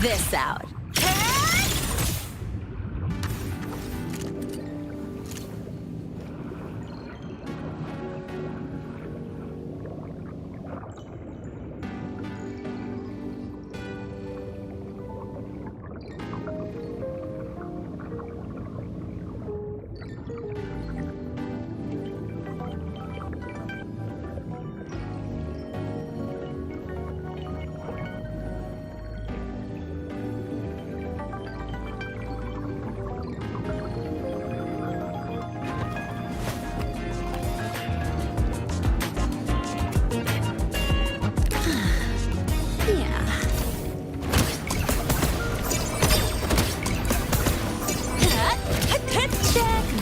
this out.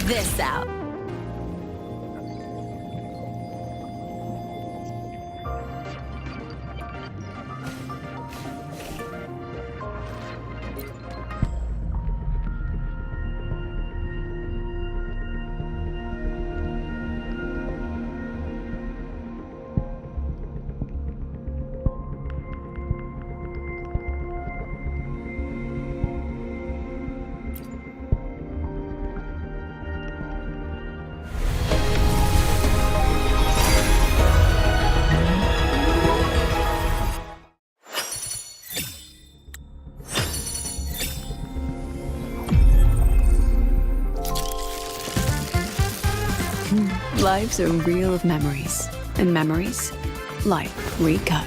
This out. Life's a reel of memories, and memories, like recut.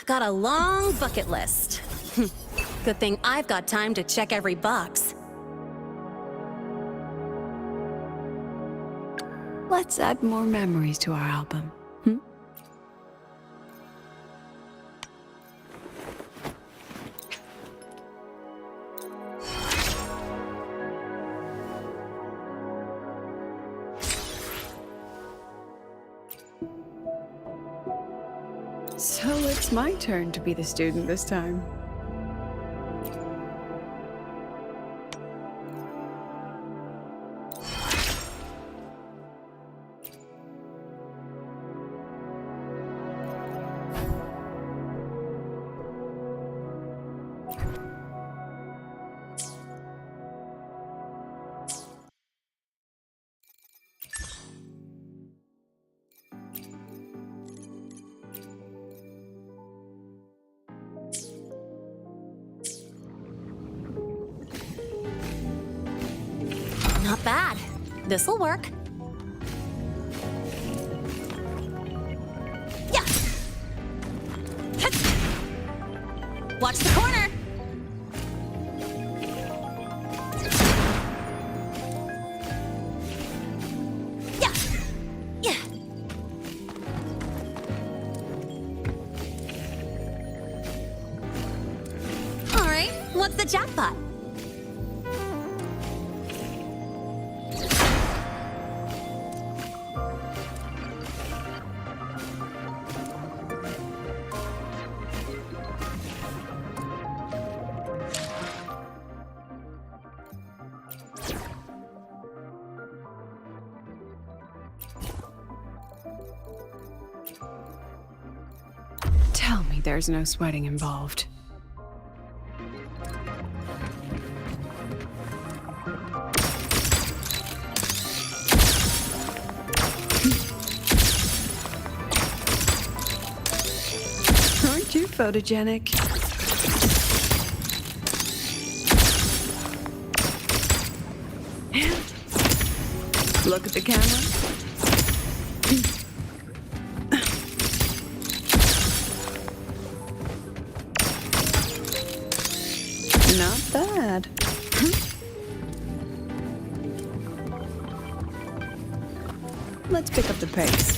Got a long bucket list. Good thing I've got time to check every box. Let's add more memories to our album. So it's my turn to be the student this time. Not bad. This'll work. Yeah. Watch the corner. Yeah. Yeah. All right. What's the jackpot? Tell me there's no sweating involved. Aren't you photogenic? Look at the camera. Not bad. Let's pick up the pace.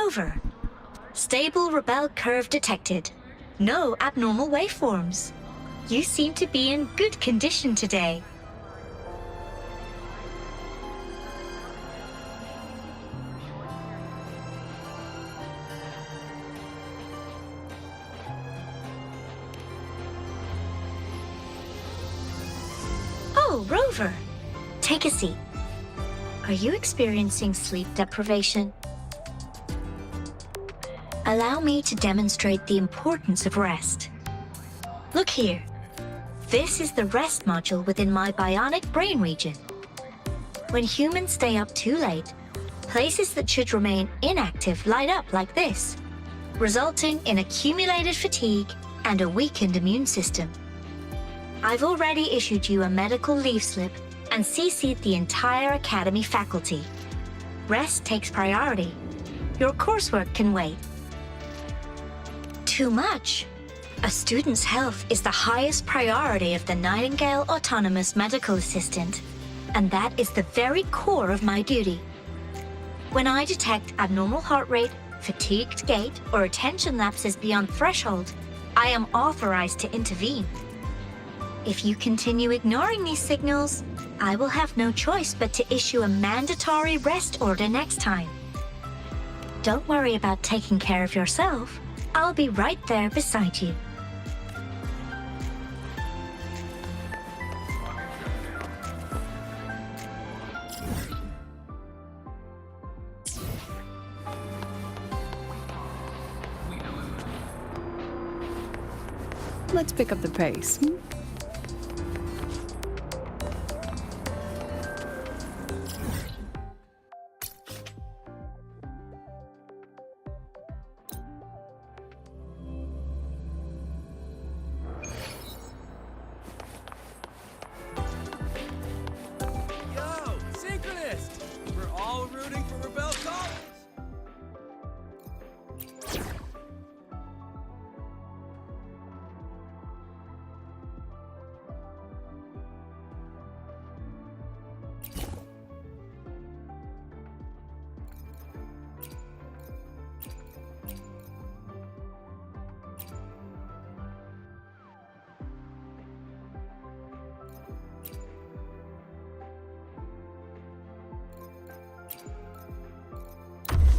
Rover. Stable rebel curve detected. No abnormal waveforms. You seem to be in good condition today. Oh, Rover. Take a seat. Are you experiencing sleep deprivation? Allow me to demonstrate the importance of rest. Look here. This is the rest module within my bionic brain region. When humans stay up too late, places that should remain inactive light up like this, resulting in accumulated fatigue and a weakened immune system. I've already issued you a medical leave slip and CC'd the entire Academy faculty. Rest takes priority. Your coursework can wait. Too much. A student's health is the highest priority of the Nightingale Autonomous Medical Assistant, and that is the very core of my duty. When I detect abnormal heart rate, fatigued gait, or attention lapses beyond threshold, I am authorized to intervene. If you continue ignoring these signals, I will have no choice but to issue a mandatory rest order next time. Don't worry about taking care of yourself. I'll be right there beside you. Let's pick up the pace.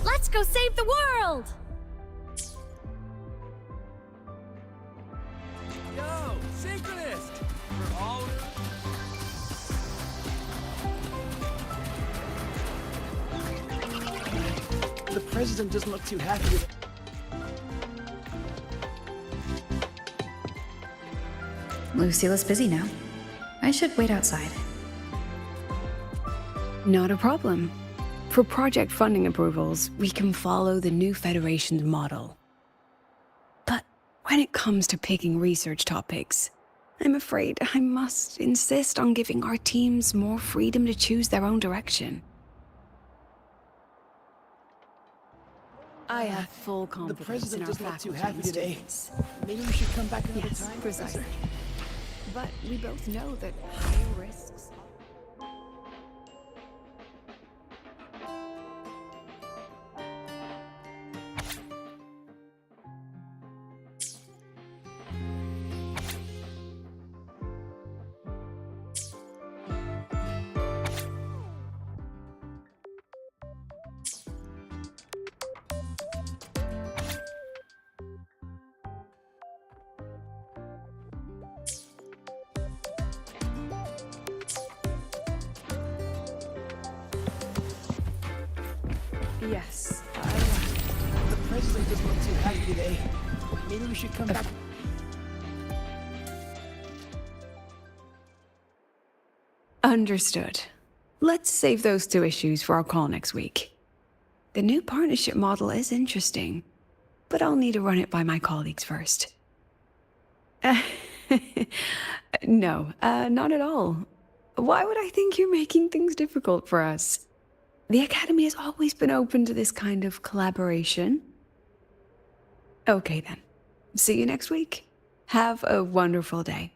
Let's go save the world! Yo, synchronist! We're all... The president doesn't look too happy with... Lucille's busy now. I should wait outside. Not a problem. For project funding approvals, we can follow the new Federation's model. But when it comes to picking research topics, I'm afraid I must insist on giving our teams more freedom to choose their own direction. I have full confidence The president in our doesn't look too faculty happy and today. students. Maybe we should come back another Yes, time? precisely. But we both know that higher risks... Yes, The president doesn't look too happy today. Maybe we should come back... Understood. Let's save those two issues for our call next week. The new partnership model is interesting, but I'll need to run it by my colleagues first. No, not at all. Why would I think you're making things difficult for us? The Academy has always been open to this kind of collaboration. Okay then. See you next week. Have a wonderful day.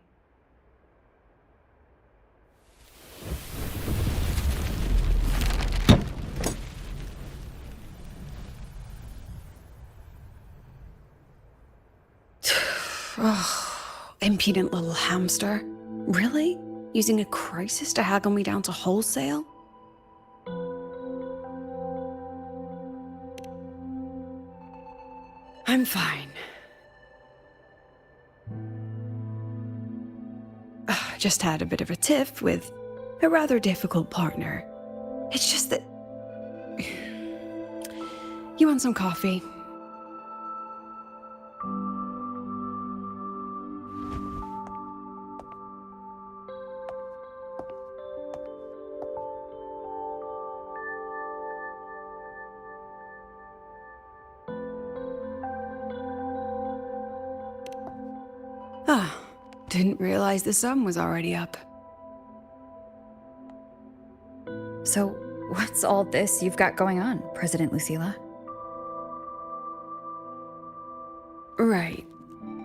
Oh, impudent little hamster. Really? Using a crisis to haggle me down to wholesale? I'm fine. Just had a bit of a tiff with a rather difficult partner. It's just that... You want some coffee? Ah, didn't realize the sun was already up. So, what's all this you've got going on, President Lucila? Right.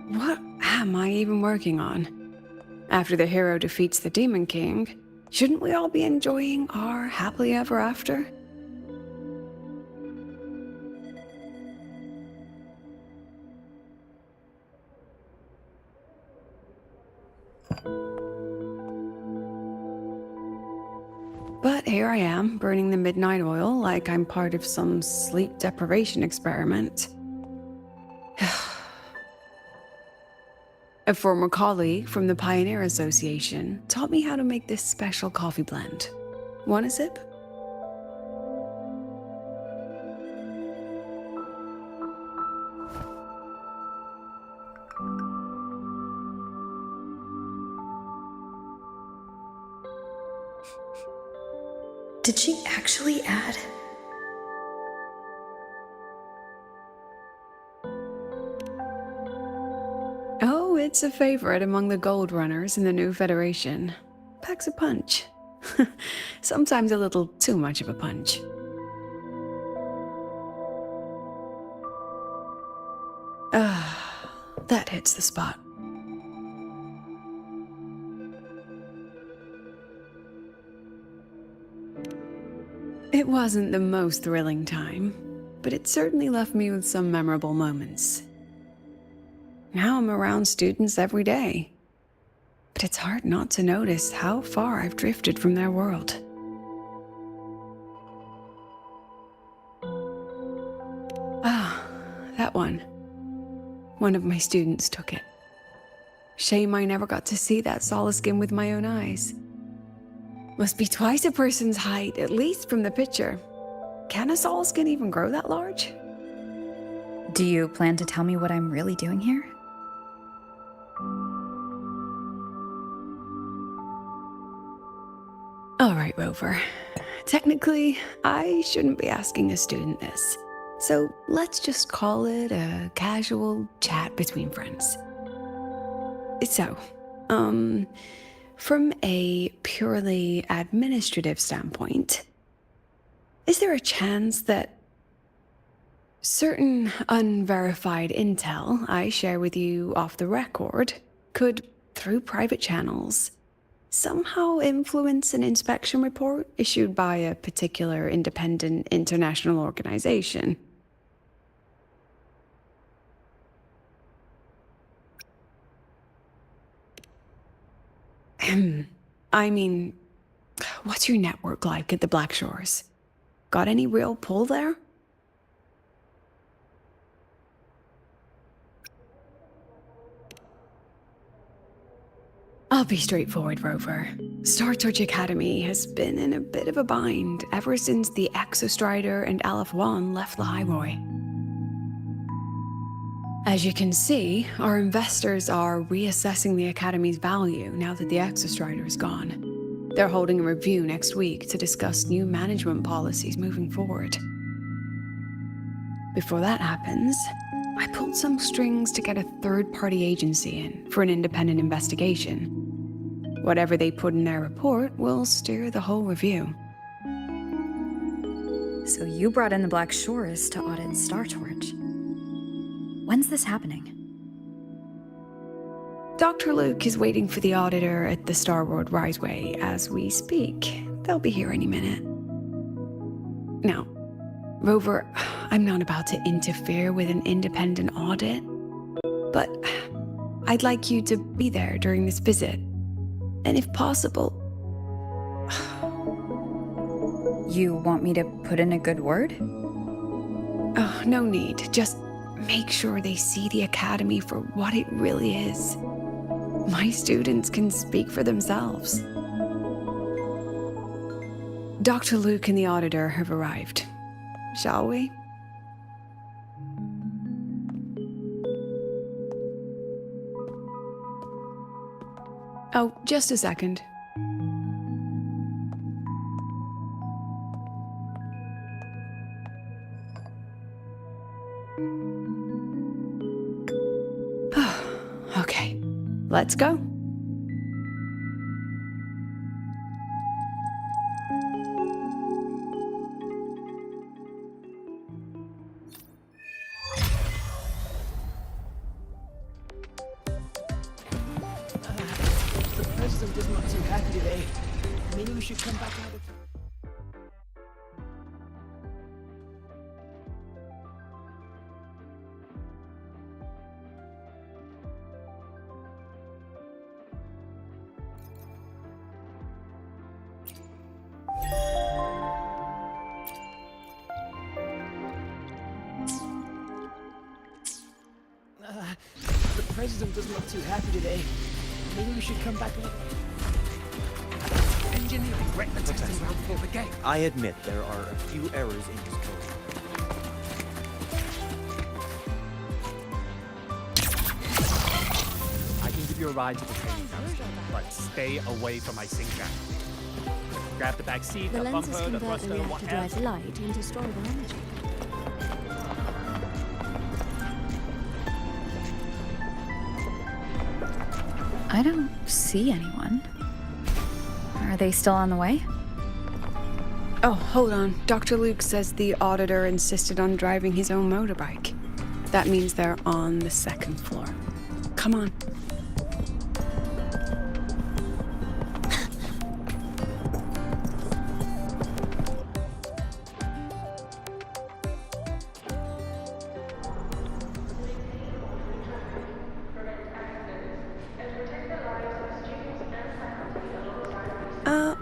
What am I even working on? After the hero defeats the Demon King, shouldn't we all be enjoying our happily ever after? But here I am, burning the midnight oil like I'm part of some sleep deprivation experiment. A former colleague from the Pioneer Association taught me how to make this special coffee blend. Want a sip? Did she actually add? Oh, it's a favorite among the gold runners in the new Federation. Packs a punch. Sometimes a little too much of a punch. That hits the spot. It wasn't the most thrilling time, but it certainly left me with some memorable moments. Now I'm around students every day, but it's hard not to notice how far I've drifted from their world. Ah, that one. One of my students took it. Shame I never got to see that solace skin with my own eyes. Must be twice a person's height, at least from the picture. Can a solace skin even grow that large? Do you plan to tell me what I'm really doing here? All right, Rover. Technically, I shouldn't be asking a student this. So let's just call it a casual chat between friends. So, from a purely administrative standpoint, is there a chance that certain unverified intel I share with you off the record could, through private channels, somehow influence an inspection report issued by a particular independent international organization? I mean, what's your network like at the Black Shores? Got any real pull there? I'll be straightforward, Rover. Star Torch Academy has been in a bit of a bind ever since the Exostrider and Aleph 1 left Lahai Roi. As you can see, our investors are reassessing the Academy's value now that the Exostrider is gone. They're holding a review next week to discuss new management policies moving forward. Before that happens, I pulled some strings to get a third-party agency in for an independent investigation. Whatever they put in their report will steer the whole review. So you brought in the Black Shores to audit Star Torch. When's this happening? Dr. Luke is waiting for the auditor at the Starboard Riseway as we speak. They'll be here any minute. Now, Rover, I'm not about to interfere with an independent audit, but I'd like you to be there during this visit. And if possible... You want me to put in a good word? Oh, no need. Just make sure they see the Academy for what it really is. My students can speak for themselves. Dr. Luke and the auditor have arrived. Shall we? Oh, just a second. Okay, let's go. The president is not too happy today. Maybe we should come back another... The president is not too happy today. Maybe we should come back another... Engineering wrecked the testing ground for the game. I admit there are a few errors in his code. I can give you a ride to the training ground, but stay away from my sink shaft. Grab the back seat, The the lenses bumper, the convert the thruster, reactor drive's whatever. light into storable energy. I don't see anyone. Are they still on the way? Oh, hold on. Dr. Luke says the auditor insisted on driving his own motorbike. That means they're on the second floor. Come on.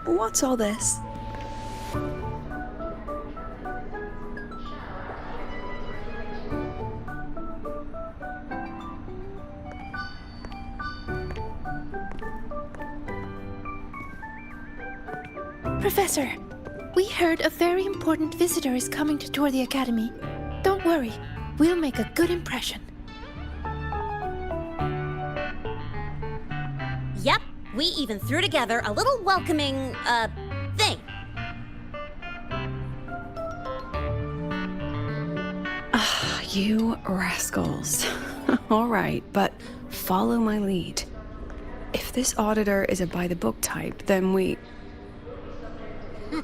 What's all this? Professor, we heard a very important visitor is coming to tour the Academy. Don't worry, we'll make a good impression. Yep, we even threw together a little welcoming, thing. You rascals. All right, but follow my lead. If this auditor is a by-the-book type, then we... Woo!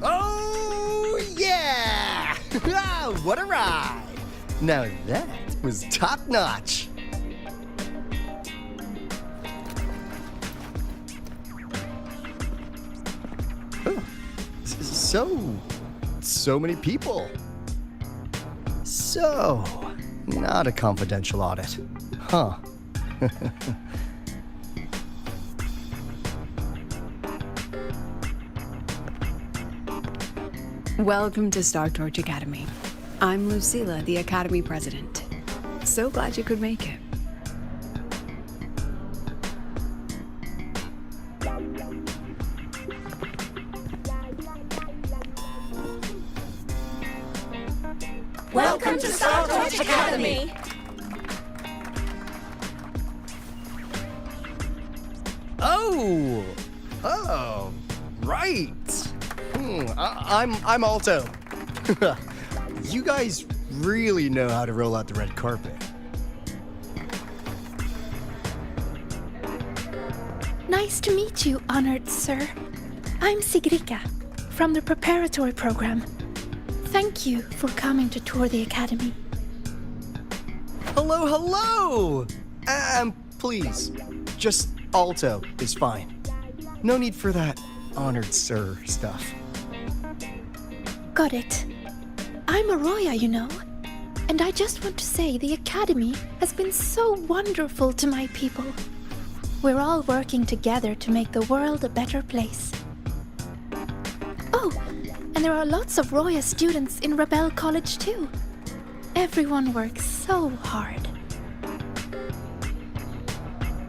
Oh, yeah! What a ride! Now that was top-notch. So many people. So, not a confidential audit. Huh. Welcome to Star Torch Academy. I'm Lucilla, the Academy President. So glad you could make it. Welcome to Star Torch Academy! Oh, right. I'm Alto. You guys really know how to roll out the red carpet. Nice to meet you, honored sir. I'm Sigrika, from the preparatory program. Thank you for coming to tour the academy. Hello, hello! Please, just Alto is fine. No need for that honored sir stuff. Got it. I'm a Roya, you know. And I just want to say the academy has been so wonderful to my people. We're all working together to make the world a better place. Oh, and there are lots of Roya students in Rebel College too. Everyone works so hard.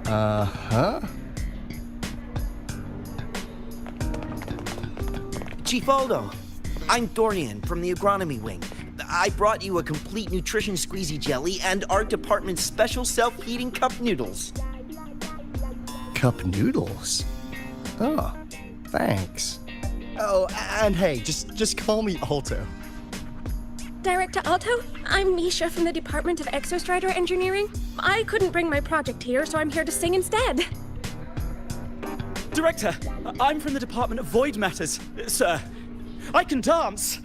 Uh-huh. Chief Aldo, I'm Dorian from the agronomy wing. I brought you a complete nutrition squeezy jelly and our department's special self-heating cup noodles. Cup noodles? Oh, thanks. Oh, and hey, just call me Alto. Director Alto, I'm Misha from the Department of Exostrider Engineering. I couldn't bring my project here, so I'm here to sing instead. Director, I'm from the Department of Void Matters, sir. I can dance.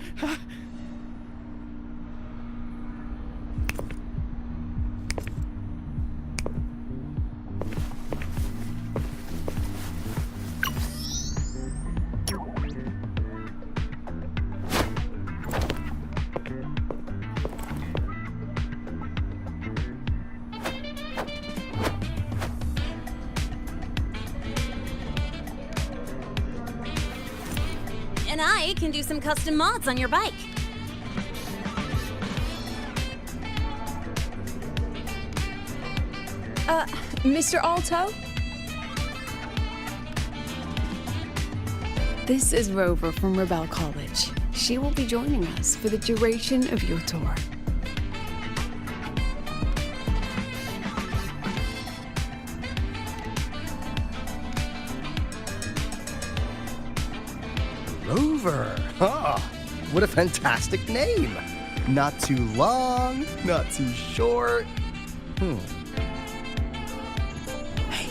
And I can do some custom mods on your bike. Mr. Alto? This is Rover from Rebel College. She will be joining us for the duration of your tour. Rover. Ah, what a fantastic name. Not too long, not too short. Hey,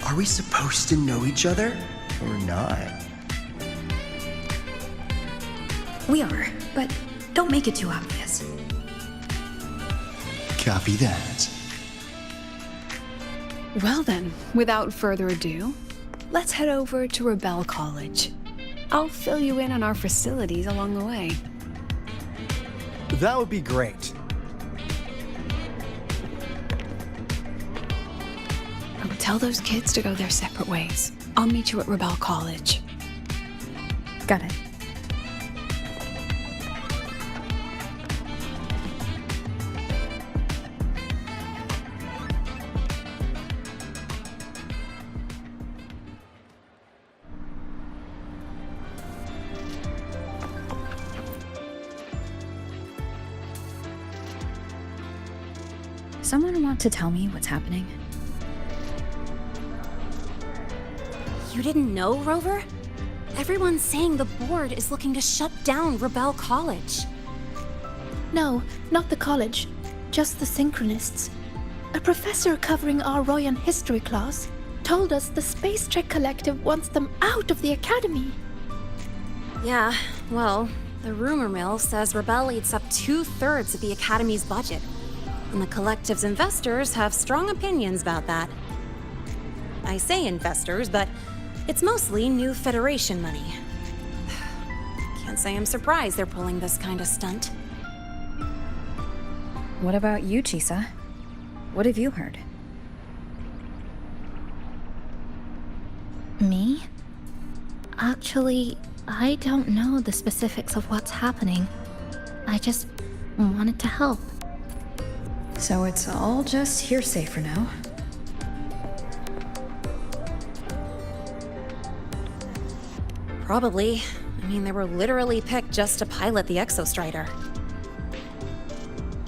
are we supposed to know each other or not? We are, but don't make it too obvious. Copy that. Well then, without further ado, let's head over to Rebel College. I'll fill you in on our facilities along the way. That would be great. Oh, tell those kids to go their separate ways. I'll meet you at Rebel College. Got it. Someone want to tell me what's happening? You didn't know, Rover? Everyone's saying the board is looking to shut down Rebel College. No, not the college. Just the Synchronists. A professor covering our Royan history class told us the Space Trek Collective wants them out of the academy. Yeah, well, the rumor mill says Rebel eats up 2/3 of the academy's budget. And the collective's investors have strong opinions about that. I say investors, but it's mostly new Federation money. Can't say I'm surprised they're pulling this kind of stunt. What about you, Chisa? What have you heard? Me? Actually, I don't know the specifics of what's happening. I just wanted to help. So it's all just hearsay for now. Probably. I mean, they were literally picked just to pilot the Exostrider.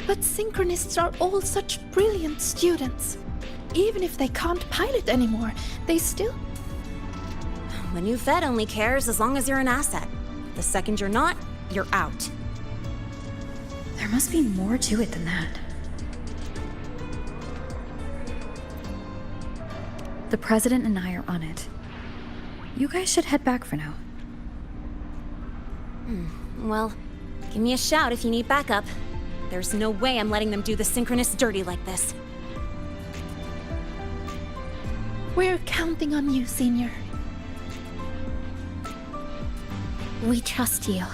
But Synchronists are all such brilliant students. Even if they can't pilot anymore, they still... The new Fed only cares as long as you're an asset. The second you're not, you're out. There must be more to it than that. The president and I are on it. You guys should head back for now. Well, Give me a shout if you need backup. There's no way I'm letting them do the synchronous dirty like this. We're counting on you, Senior. We trust you.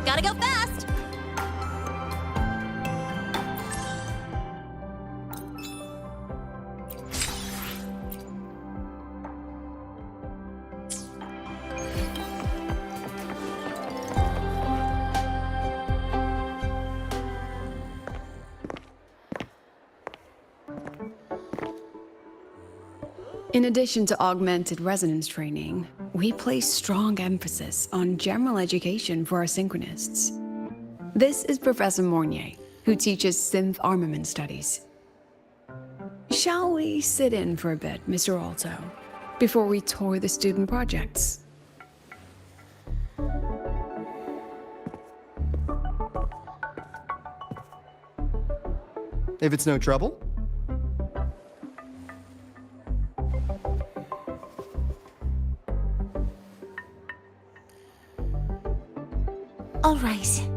Gotta go fast! In addition to augmented resonance training, we place strong emphasis on general education for our synchronists. This is Professor Mornier, who teaches synth armament studies. Shall we sit in for a bit, Mr. Alto, before we tour the student projects? If it's no trouble. All right.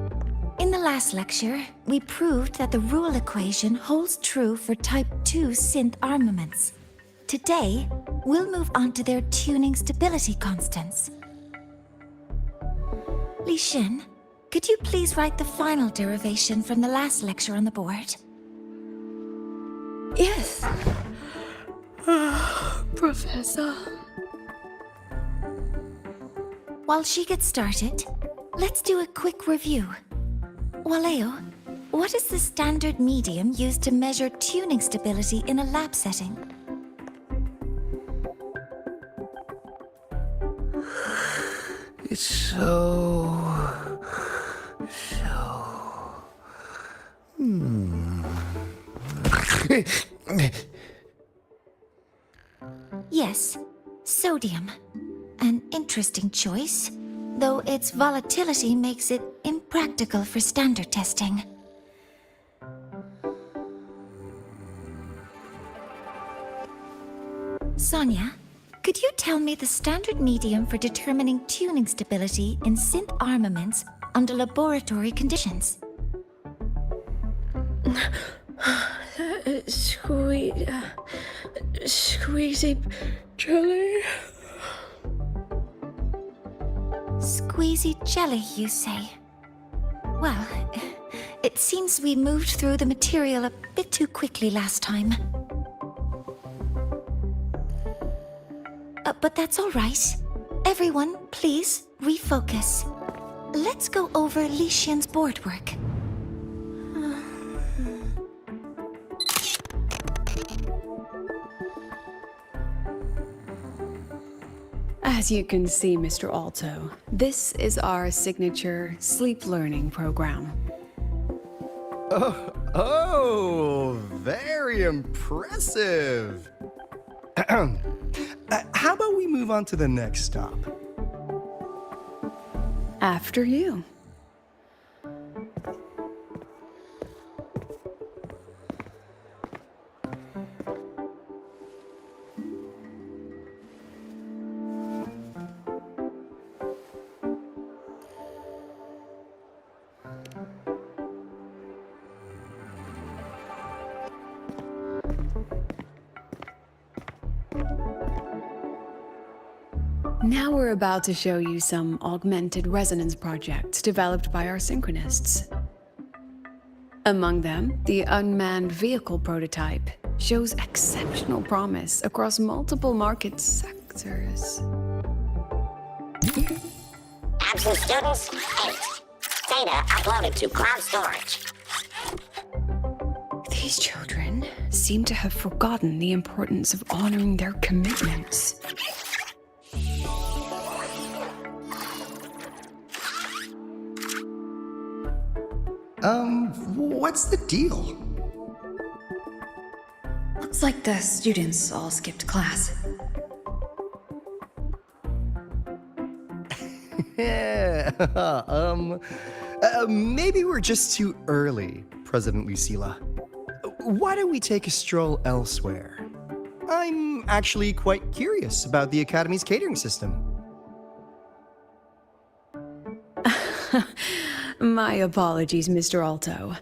In the last lecture, we proved that the rule equation holds true for Type 2 synth armaments. Today, we'll move on to their tuning stability constants. Li Xin, could you please write the final derivation from the last lecture on the board? Yes. Professor. While she gets started, let's do a quick review. Waleo, what is the standard medium used to measure tuning stability in a lab setting? It's so... Yes, sodium. An interesting choice, though its volatility makes it impractical for standard testing. Sonia, could you tell me the standard medium for determining tuning stability in synth armaments under laboratory conditions? Squeezy jelly. Squeezy jelly, you say? Well, it seems we moved through the material a bit too quickly last time. But that's all right. Everyone, please refocus. Let's go over Li Xian's board work. As you can see, Mr. Alto, this is our signature sleep learning program. Oh, very impressive. How about we move on to the next stop? After you. Now we're about to show you some augmented resonance projects developed by our synchronists. Among them, the unmanned vehicle prototype shows exceptional promise across multiple market sectors. Absent students, 8. Data uploaded to cloud storage. These children seem to have forgotten the importance of honoring their commitments. What's the deal? Looks like the students all skipped class. Yeah, maybe we're just too early, President Lucilla. Why don't we take a stroll elsewhere? I'm actually quite curious about the Academy's catering system. My apologies, Mr. Alto.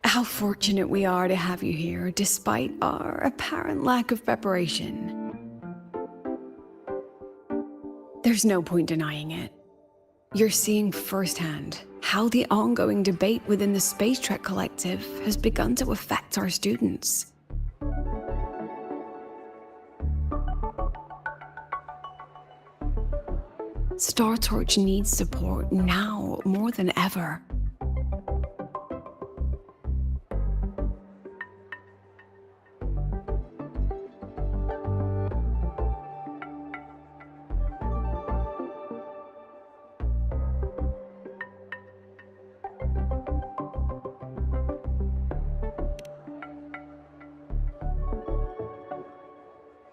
How fortunate we are to have you here, despite our apparent lack of preparation. There's no point denying it. You're seeing firsthand how the ongoing debate within the Space Trek Collective has begun to affect our students. Star Torch needs support now more than ever.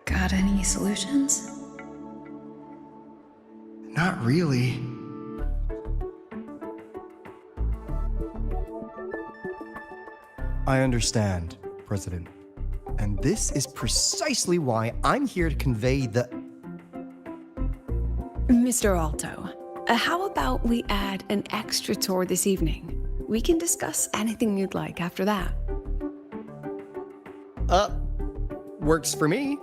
Got any solutions? Not really. I understand, President. And this is precisely why I'm here to convey the... Mr. Alto, how about we add an extra tour this evening? We can discuss anything you'd like after that. Works for me.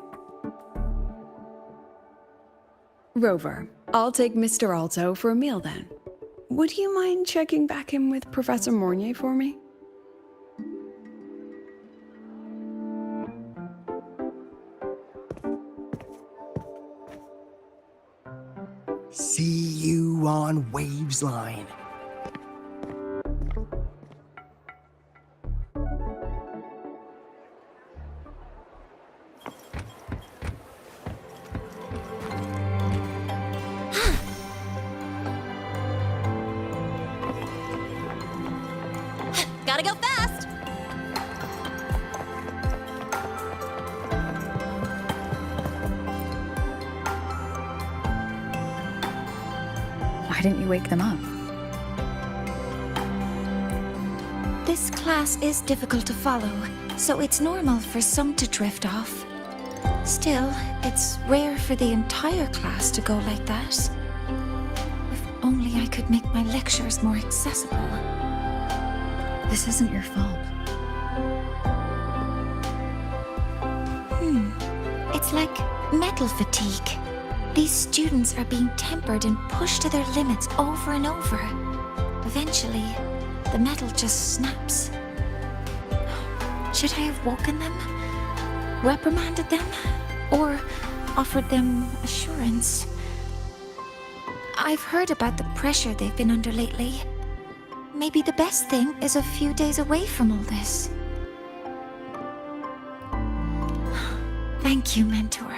Rover, I'll take Mr. Alto for a meal then. Would you mind checking back in with Professor Mornier for me? See you on Waves Line. Gotta go fast! Why didn't you wake them up? This class is difficult to follow, so it's normal for some to drift off. Still, it's rare for the entire class to go like that. If only I could make my lectures more accessible. This isn't your fault. It's like metal fatigue. These students are being tempered and pushed to their limits over and over. Eventually, the metal just snaps. Should I have woken them? Reprimanded them? Or offered them assurance? I've heard about the pressure they've been under lately. Maybe the best thing is a few days away from all this. Thank you, Mentor.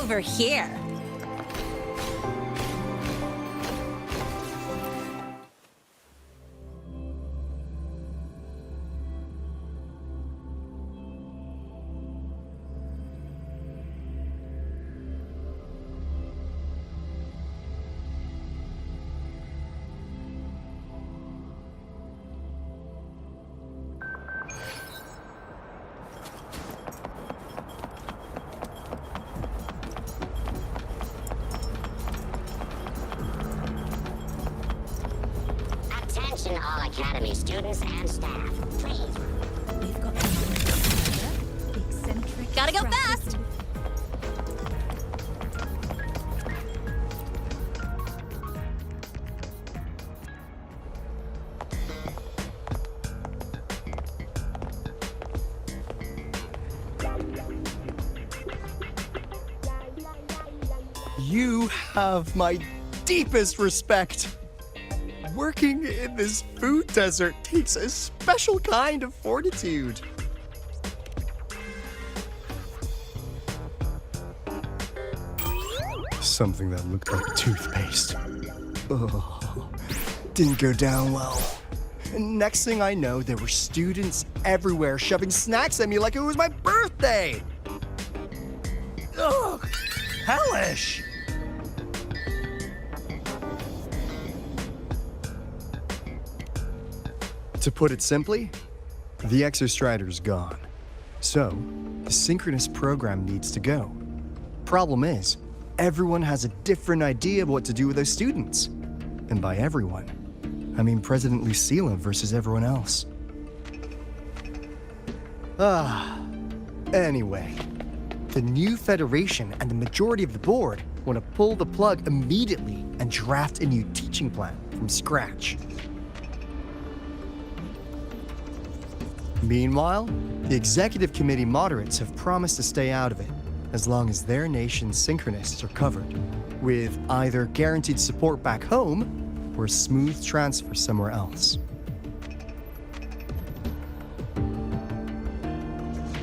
over here. Attention all Academy students and staff. Please. We've got the eccentric. Gotta go fast! You have my deepest respect. Working in this food desert takes a special kind of fortitude. Something that looked like toothpaste. Oh, didn't go down well. And next thing I know, there were students everywhere shoving snacks at me like it was my birthday. Ugh, hellish. To put it simply, the Exostrider's gone. So, the synchronous program needs to go. Problem is, everyone has a different idea of what to do with those students. And by everyone, I mean President Lucilla versus everyone else. Anyway, the new Federation and the majority of the board want to pull the plug immediately and draft a new teaching plan from scratch. Meanwhile, the executive committee moderates have promised to stay out of it as long as their nation's synchronists are covered, with either guaranteed support back home or a smooth transfer somewhere else.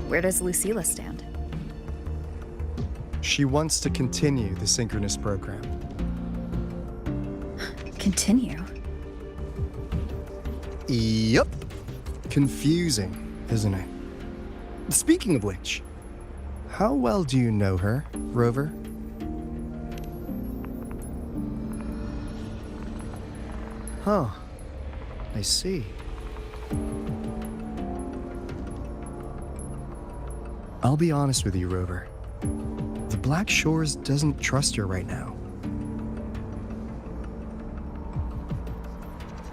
Where does Lucilla stand? She wants to continue the synchronous program. Continue? Yup. Confusing, isn't it? Speaking of which, how well do you know her, Rover? Huh. I see. I'll be honest with you, Rover. The Black Shores doesn't trust her right now.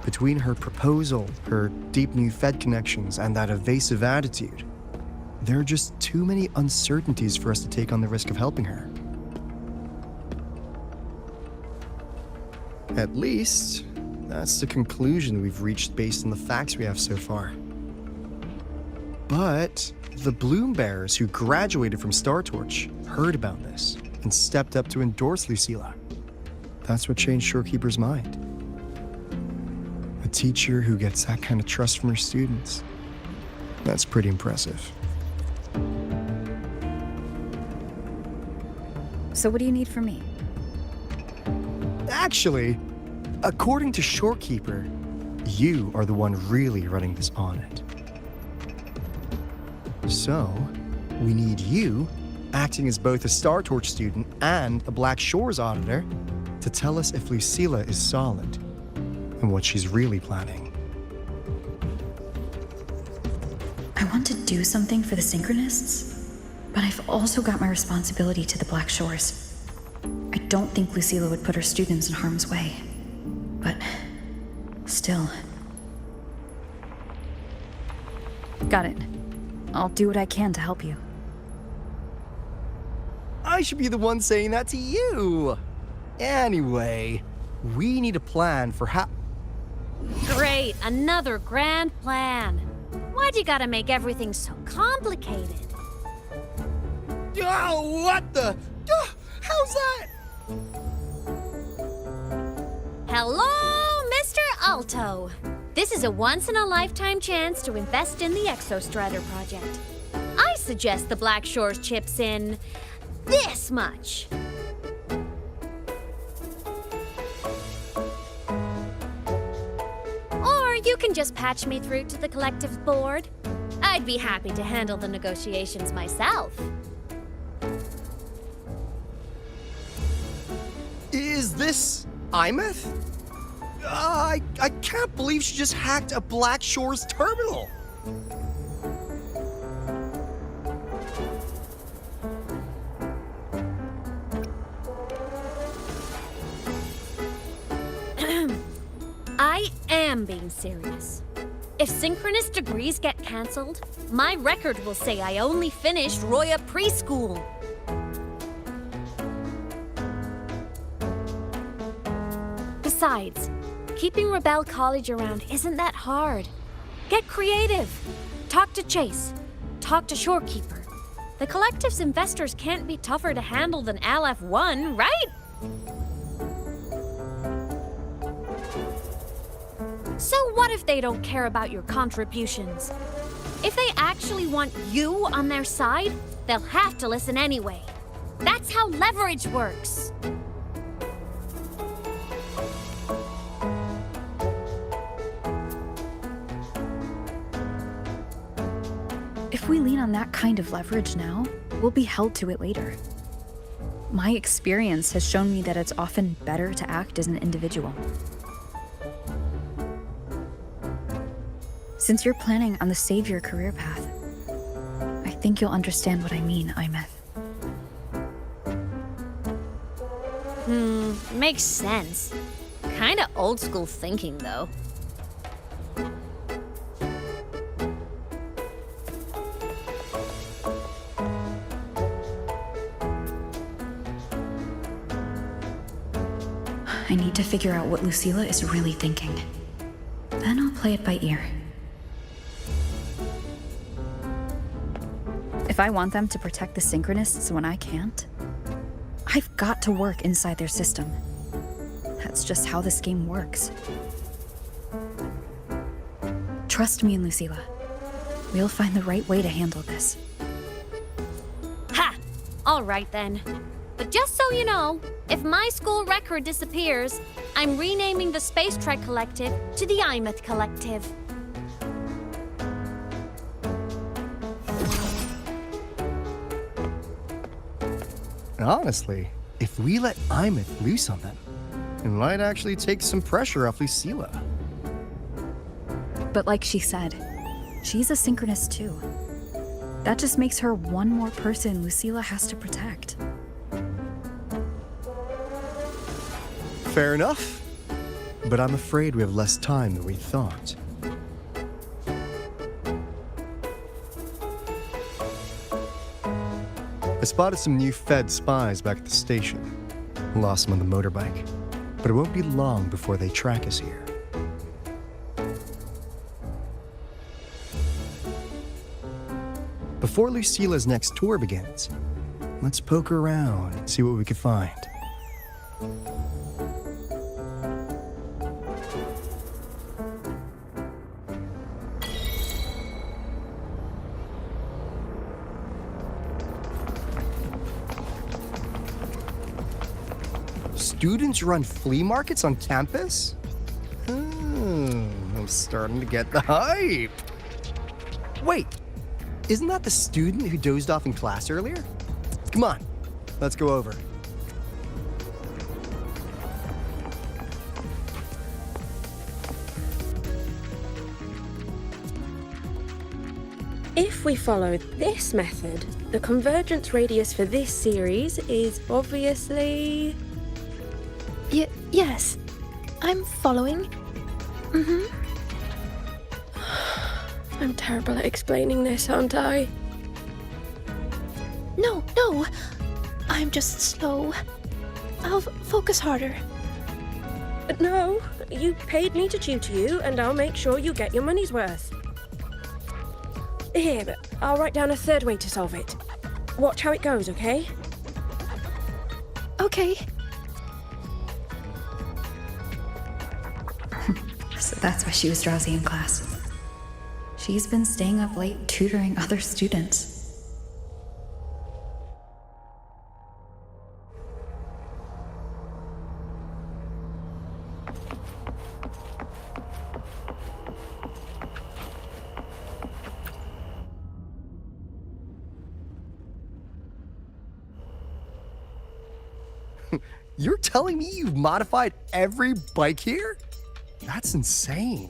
Between her proposal, her deep new Fed connections, and that evasive attitude, there are just too many uncertainties for us to take on the risk of helping her. At least, that's the conclusion we've reached based on the facts we have so far. But the Bloom Bearers who graduated from Star Torch heard about this and stepped up to endorse Lucilla. That's what changed Shorekeeper's mind. A teacher who gets that kind of trust from her students. That's pretty impressive. So what do you need from me? Actually, according to Shorekeeper, you are the one really running this audit. So, we need you, acting as both a Star Torch student and a Black Shores auditor, to tell us if Lucilla is solid and what she's really planning. I want to do something for the Synchronists, but I've also got my responsibility to the Black Shores. I don't think Lucilla would put her students in harm's way, but still. Got it. I'll do what I can to help you. I should be the one saying that to you. Anyway, we need a plan for how... Great, another grand plan. Why'd you gotta make everything so complicated? Oh, what the... how's that? Hello, Mr. Alto. This is a once-in-a-lifetime chance to invest in the Exostrider project. I suggest the Black Shores chips in this much. Or you can just patch me through to the collective board. I'd be happy to handle the negotiations myself. Is this Imeth? I can't believe she just hacked a Black Shore's terminal. I am being serious. If synchronous degrees get cancelled, my record will say I only finished Roya preschool. Besides, keeping Rebel College around isn't that hard. Get creative. Talk to Chase. Talk to Shorekeeper. The collective's investors can't be tougher to handle than LF1, right? So what if they don't care about your contributions? If they actually want you on their side, they'll have to listen anyway. That's how leverage works. If we lean on that kind of leverage now, we'll be held to it later. My experience has shown me that it's often better to act as an individual. Since you're planning on the savior career path, I think you'll understand what I mean, Imeth. Makes sense. Kinda old school thinking, though. I need to figure out what Lucilla is really thinking. Then I'll play it by ear. If I want them to protect the Synchronists when I can't, I've got to work inside their system. That's just how this game works. Trust me and Lucilla. We'll find the right way to handle this. Ha! All right then. But just so you know, if my school record disappears, I'm renaming the Space Trek Collective to the Imeth Collective. Honestly, if we let Imeth loose on them, it might actually take some pressure off Lucilla. But like she said, she's a synchronist too. That just makes her one more person Lucilla has to protect. Fair enough. But I'm afraid we have less time than we thought. I spotted some new Fed spies back at the station. Lost them on the motorbike. But it won't be long before they track us here. Before Lucilla's next tour begins, let's poke around and see what we can find. Students run flea markets on campus? I'm starting to get the hype. Wait, isn't that the student who dozed off in class earlier? Come on, let's go over. If we follow this method, the convergence radius for this series is obviously... Yes. I'm following. I'm terrible at explaining this, aren't I? No. I'm just slow. I'll focus harder. No, you paid me to tutor you, and I'll make sure you get your money's worth. Here, I'll write down a third way to solve it. Watch how it goes, okay? Okay. So that's why she was drowsy in class. She's been staying up late tutoring other students. You're telling me you've modified every bike here? That's insane.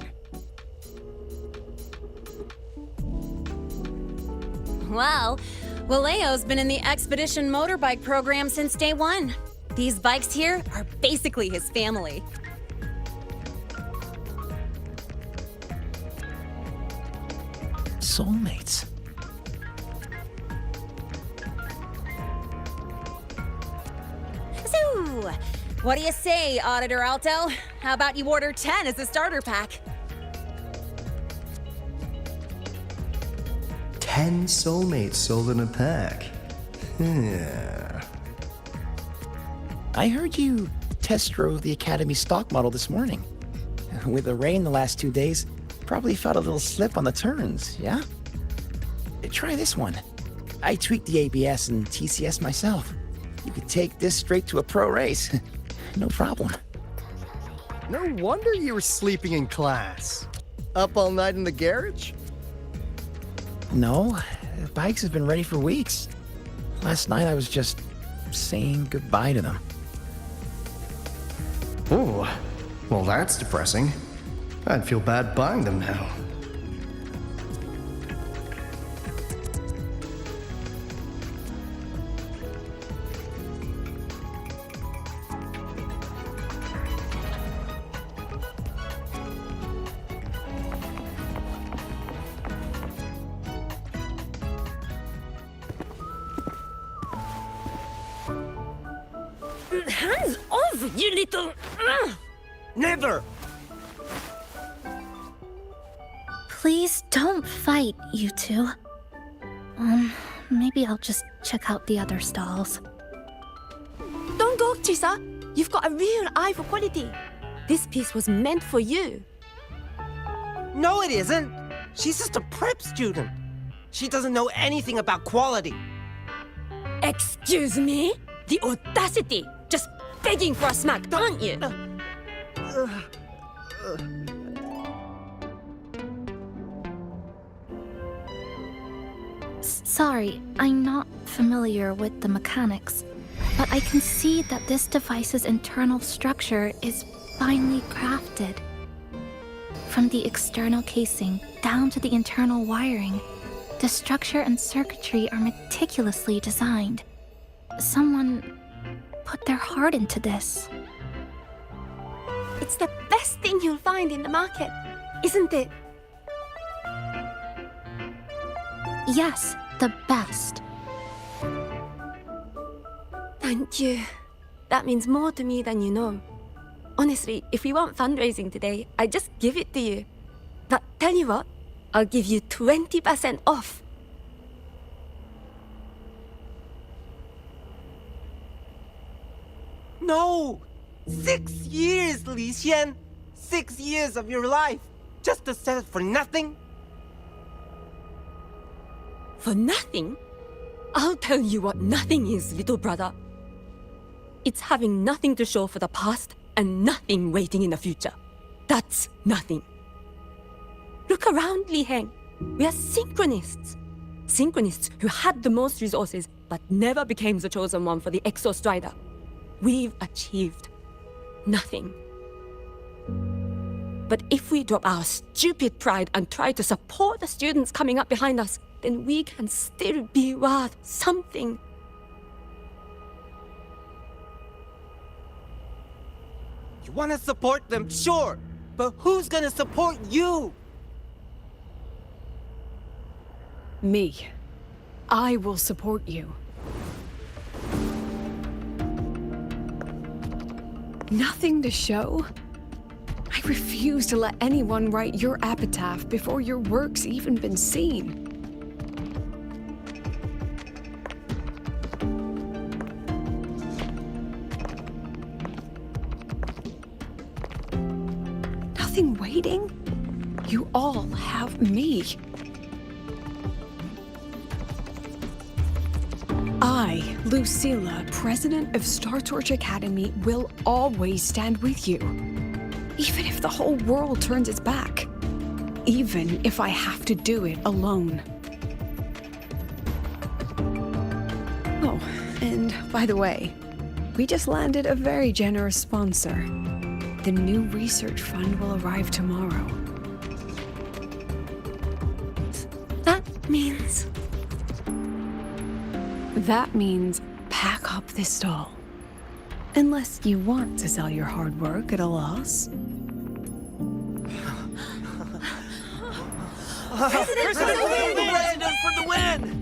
Well, Waleo's been in the Expedition motorbike program since day one. These bikes here are basically his family. Soulmates. So, what do you say, Auditor Alto? How about you order 10 as a starter pack? 10 soulmates sold in a pack. Yeah. I heard you test drove the Academy stock model this morning. With the rain the last 2 days, probably felt a little slip on the turns, yeah? Try this one. I tweaked the ABS and TCS myself. You could take this straight to a pro race. No problem. No wonder you were sleeping in class. Up all night in the garage? No, the bikes have been ready for weeks. Last night I was just saying goodbye to them. Oh, well that's depressing. I'd feel bad buying them now. Hands off, you little... Never! Please don't fight, you two. Maybe I'll just check out the other stalls. Don't go, Chisa. You've got a real eye for quality. This piece was meant for you. No, it isn't. She's just a prep student. She doesn't know anything about quality. Excuse me? The audacity! Just begging for a smack, aren't you? Sorry, I'm not familiar with the mechanics, but I can see that this device's internal structure is finely crafted. From the external casing down to the internal wiring, the structure and circuitry are meticulously designed. Someone put their heart into this. It's the best thing you'll find in the market, isn't it? Yes, the best. Thank you. That means more to me than you know. Honestly, if we want fundraising today, I'd just give it to you. But tell you what, I'll give you 20% off. No! 6 years, Li Xian! 6 years of your life! Just to sell it for nothing? For nothing? I'll tell you what nothing is, little brother. It's having nothing to show for the past and nothing waiting in the future. That's nothing. Look around, Li Heng. We are synchronists. Synchronists who had the most resources but never became the chosen one for the Exo Strider. We've achieved nothing. But if we drop our stupid pride and try to support the students coming up behind us, then we can still be worth something. You want to support them, sure, but who's gonna support you? Me. I will support you. Nothing to show? I refuse to let anyone write your epitaph before your work's even been seen. Nothing waiting? You all have me. I, Lucilla, president of Star Torch Academy, will always stand with you. Even if the whole world turns its back. Even if I have to do it alone. Oh, and by the way, we just landed a very generous sponsor. The new research fund will arrive tomorrow. That means... That means pack up this stall. Unless you want to sell your hard work at a loss. President for the win!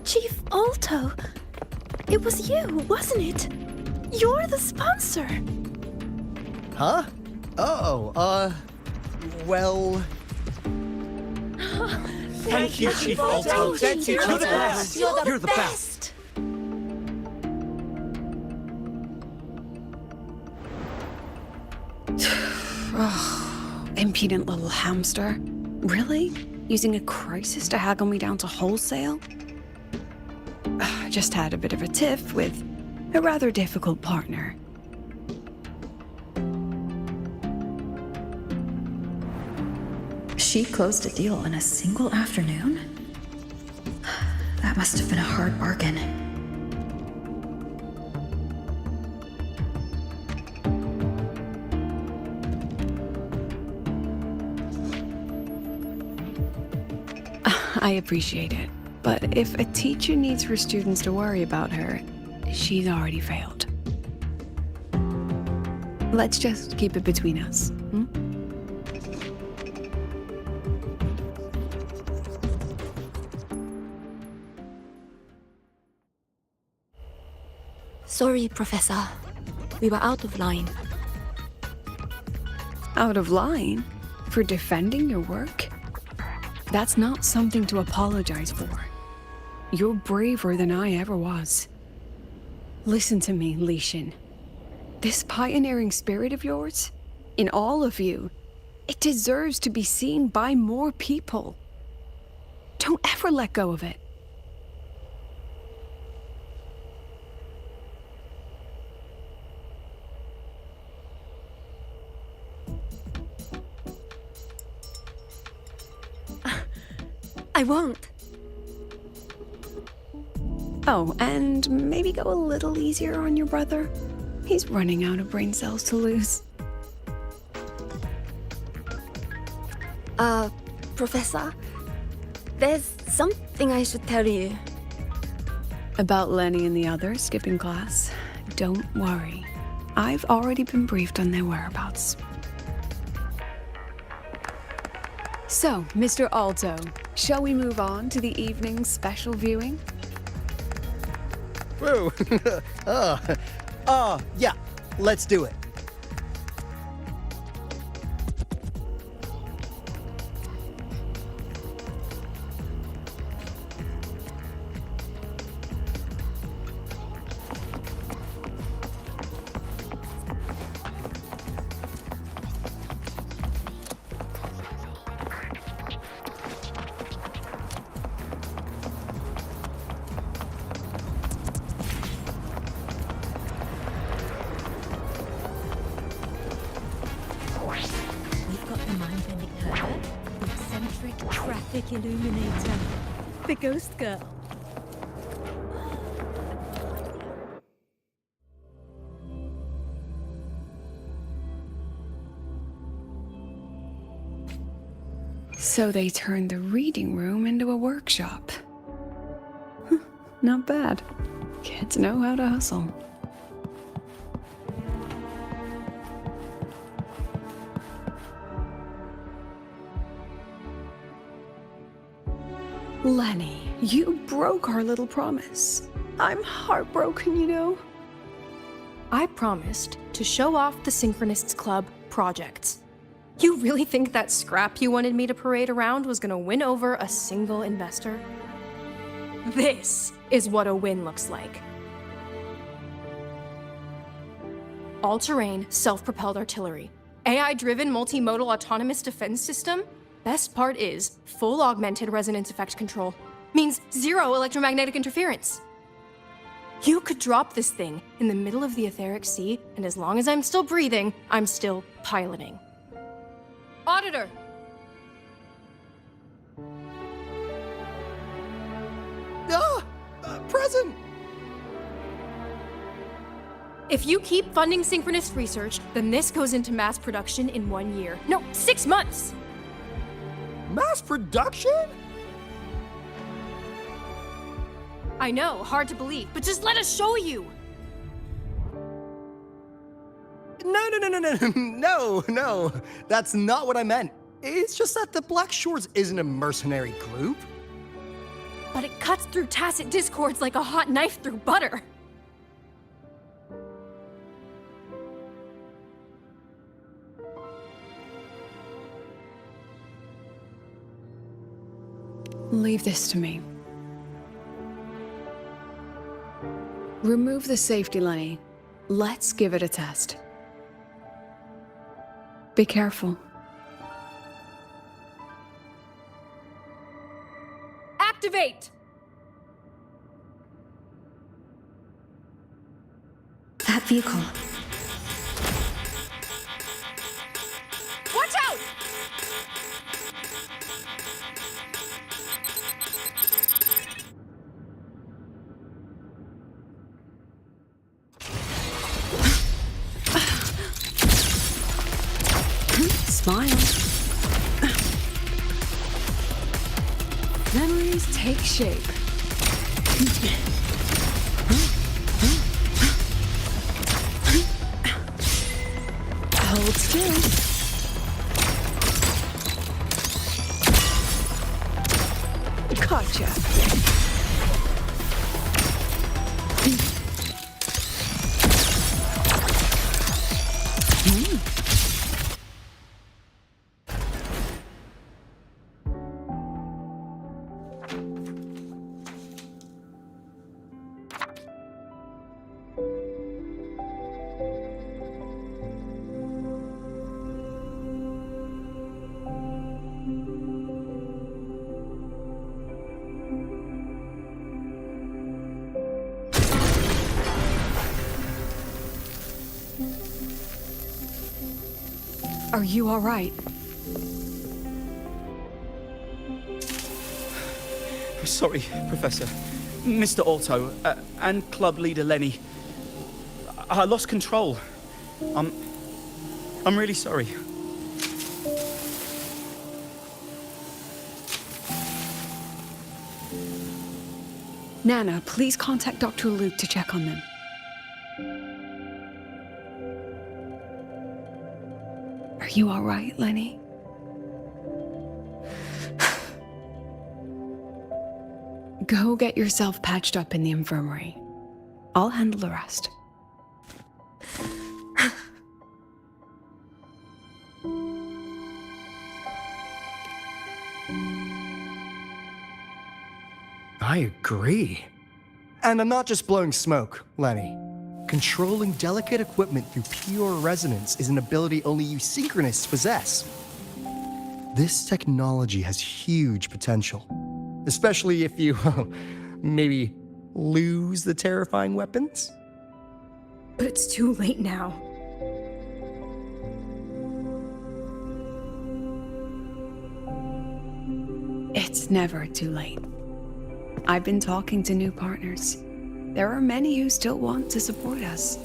Chief Alto, it was you, wasn't it? You're the sponsor. Huh? Oh, well... Thank you, Chief Alto. Thank you. You're the best. You're the best. Impudent little hamster. Really? Using a crisis to haggle me down to wholesale? I just had a bit of a tiff with a rather difficult partner. She closed a deal in a single afternoon? That must have been a hard bargain. I appreciate it, but if a teacher needs her students to worry about her, she's already failed. Let's just keep it between us, hmm? Sorry, Professor. We were out of line. Out of line? For defending your work? That's not something to apologize for. You're braver than I ever was. Listen to me, Li Xin. This pioneering spirit of yours, in all of you, it deserves to be seen by more people. Don't ever let go of it. I won't. Oh, and maybe go a little easier on your brother. He's running out of brain cells to lose. Professor, there's something I should tell you. About Lenny and the others skipping class? Don't worry. I've already been briefed on their whereabouts. So, Mr. Alto, shall we move on to the evening's special viewing? Whoa. Yeah, let's do it. Illuminator, the ghost girl. So they turned the reading room into a workshop. Not bad. Kids know how to hustle. Lenny, you broke our little promise. I'm heartbroken, you know. I promised to show off the Synchronists Club projects. You really think that scrap you wanted me to parade around was gonna win over a single investor? This is what a win looks like. All-terrain, self-propelled artillery. AI-driven multimodal autonomous defense system. Best part is, full augmented resonance effect control. Means zero electromagnetic interference. You could drop this thing in the middle of the etheric sea, and as long as I'm still breathing, I'm still piloting. Auditor! Present! If you keep funding synchronous research, then this goes into mass production in 1 year. No, 6 months! Mass production? I know, hard to believe, but just let us show you! No. That's not what I meant. It's just that the Black Shores isn't a mercenary group. But it cuts through tacit discords like a hot knife through butter. Leave this to me. Remove the safety, Lenny. Let's give it a test. Be careful. Activate! That vehicle. Watch out! Smile. Memories take shape. Hold still. Gotcha. Are you all right? Sorry, Professor. Mr. Otto, and club leader Lenny. I lost control. I'm really sorry. Nana, please contact Dr. Luke to check on them. Are you all right, Lenny? Go get yourself patched up in the infirmary. I'll handle the rest. I agree. And I'm not just blowing smoke, Lenny. Controlling delicate equipment through pure resonance is an ability only you synchronists possess. This technology has huge potential, especially if you, maybe, lose the terrifying weapons. But it's too late now. It's never too late. I've been talking to new partners. There are many who still want to support us.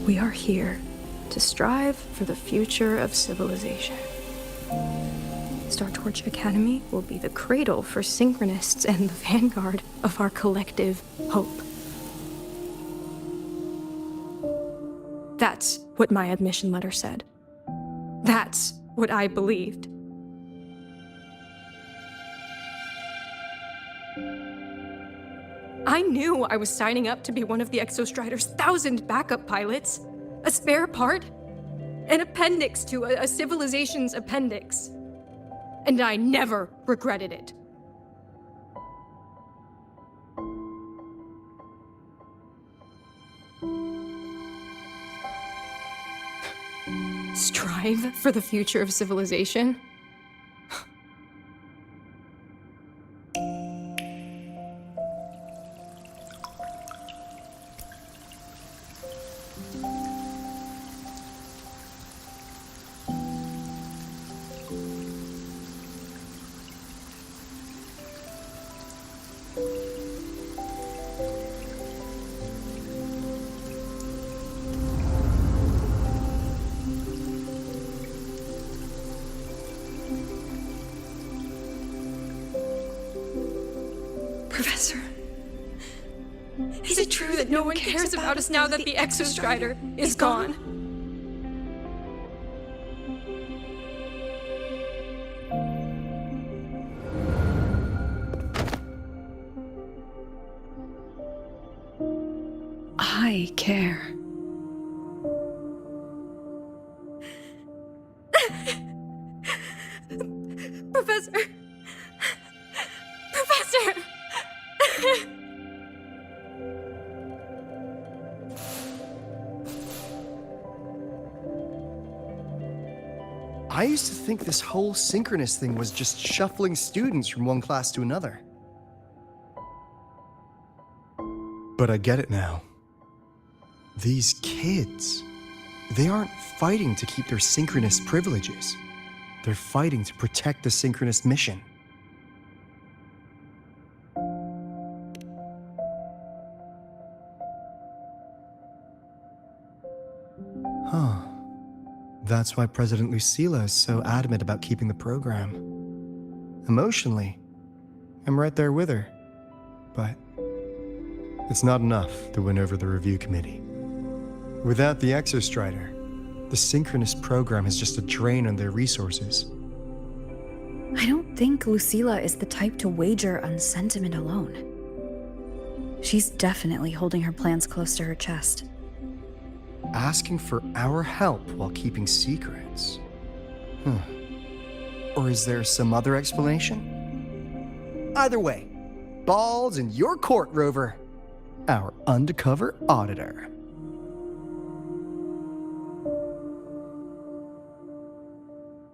We are here to strive for the future of civilization. Star Torch Academy will be the cradle for synchronists and the vanguard of our collective hope. That's what my admission letter said. That's what I believed. I knew I was signing up to be one of the Exostrider's 1,000 backup pilots, a spare part, an appendix to a civilization's appendix. And I never regretted it. Strive for the future of civilization? Professor. Is it true that no one cares about us now that the Exostrider is gone? I care. Professor! Professor! I used to think this whole synchronous thing was just shuffling students from one class to another. But I get it now. These kids, they aren't fighting to keep their synchronous privileges. They're fighting to protect the synchronous mission. Huh. That's why President Lucila is so adamant about keeping the program. Emotionally, I'm right there with her. But it's not enough to win over the review committee. Without the Exostrider, the synchronous program is just a drain on their resources. I don't think Lucila is the type to wager on sentiment alone. She's definitely holding her plans close to her chest. Asking for our help while keeping secrets. Or is there some other explanation? Either way, ball's in your court, Rover. Our undercover auditor.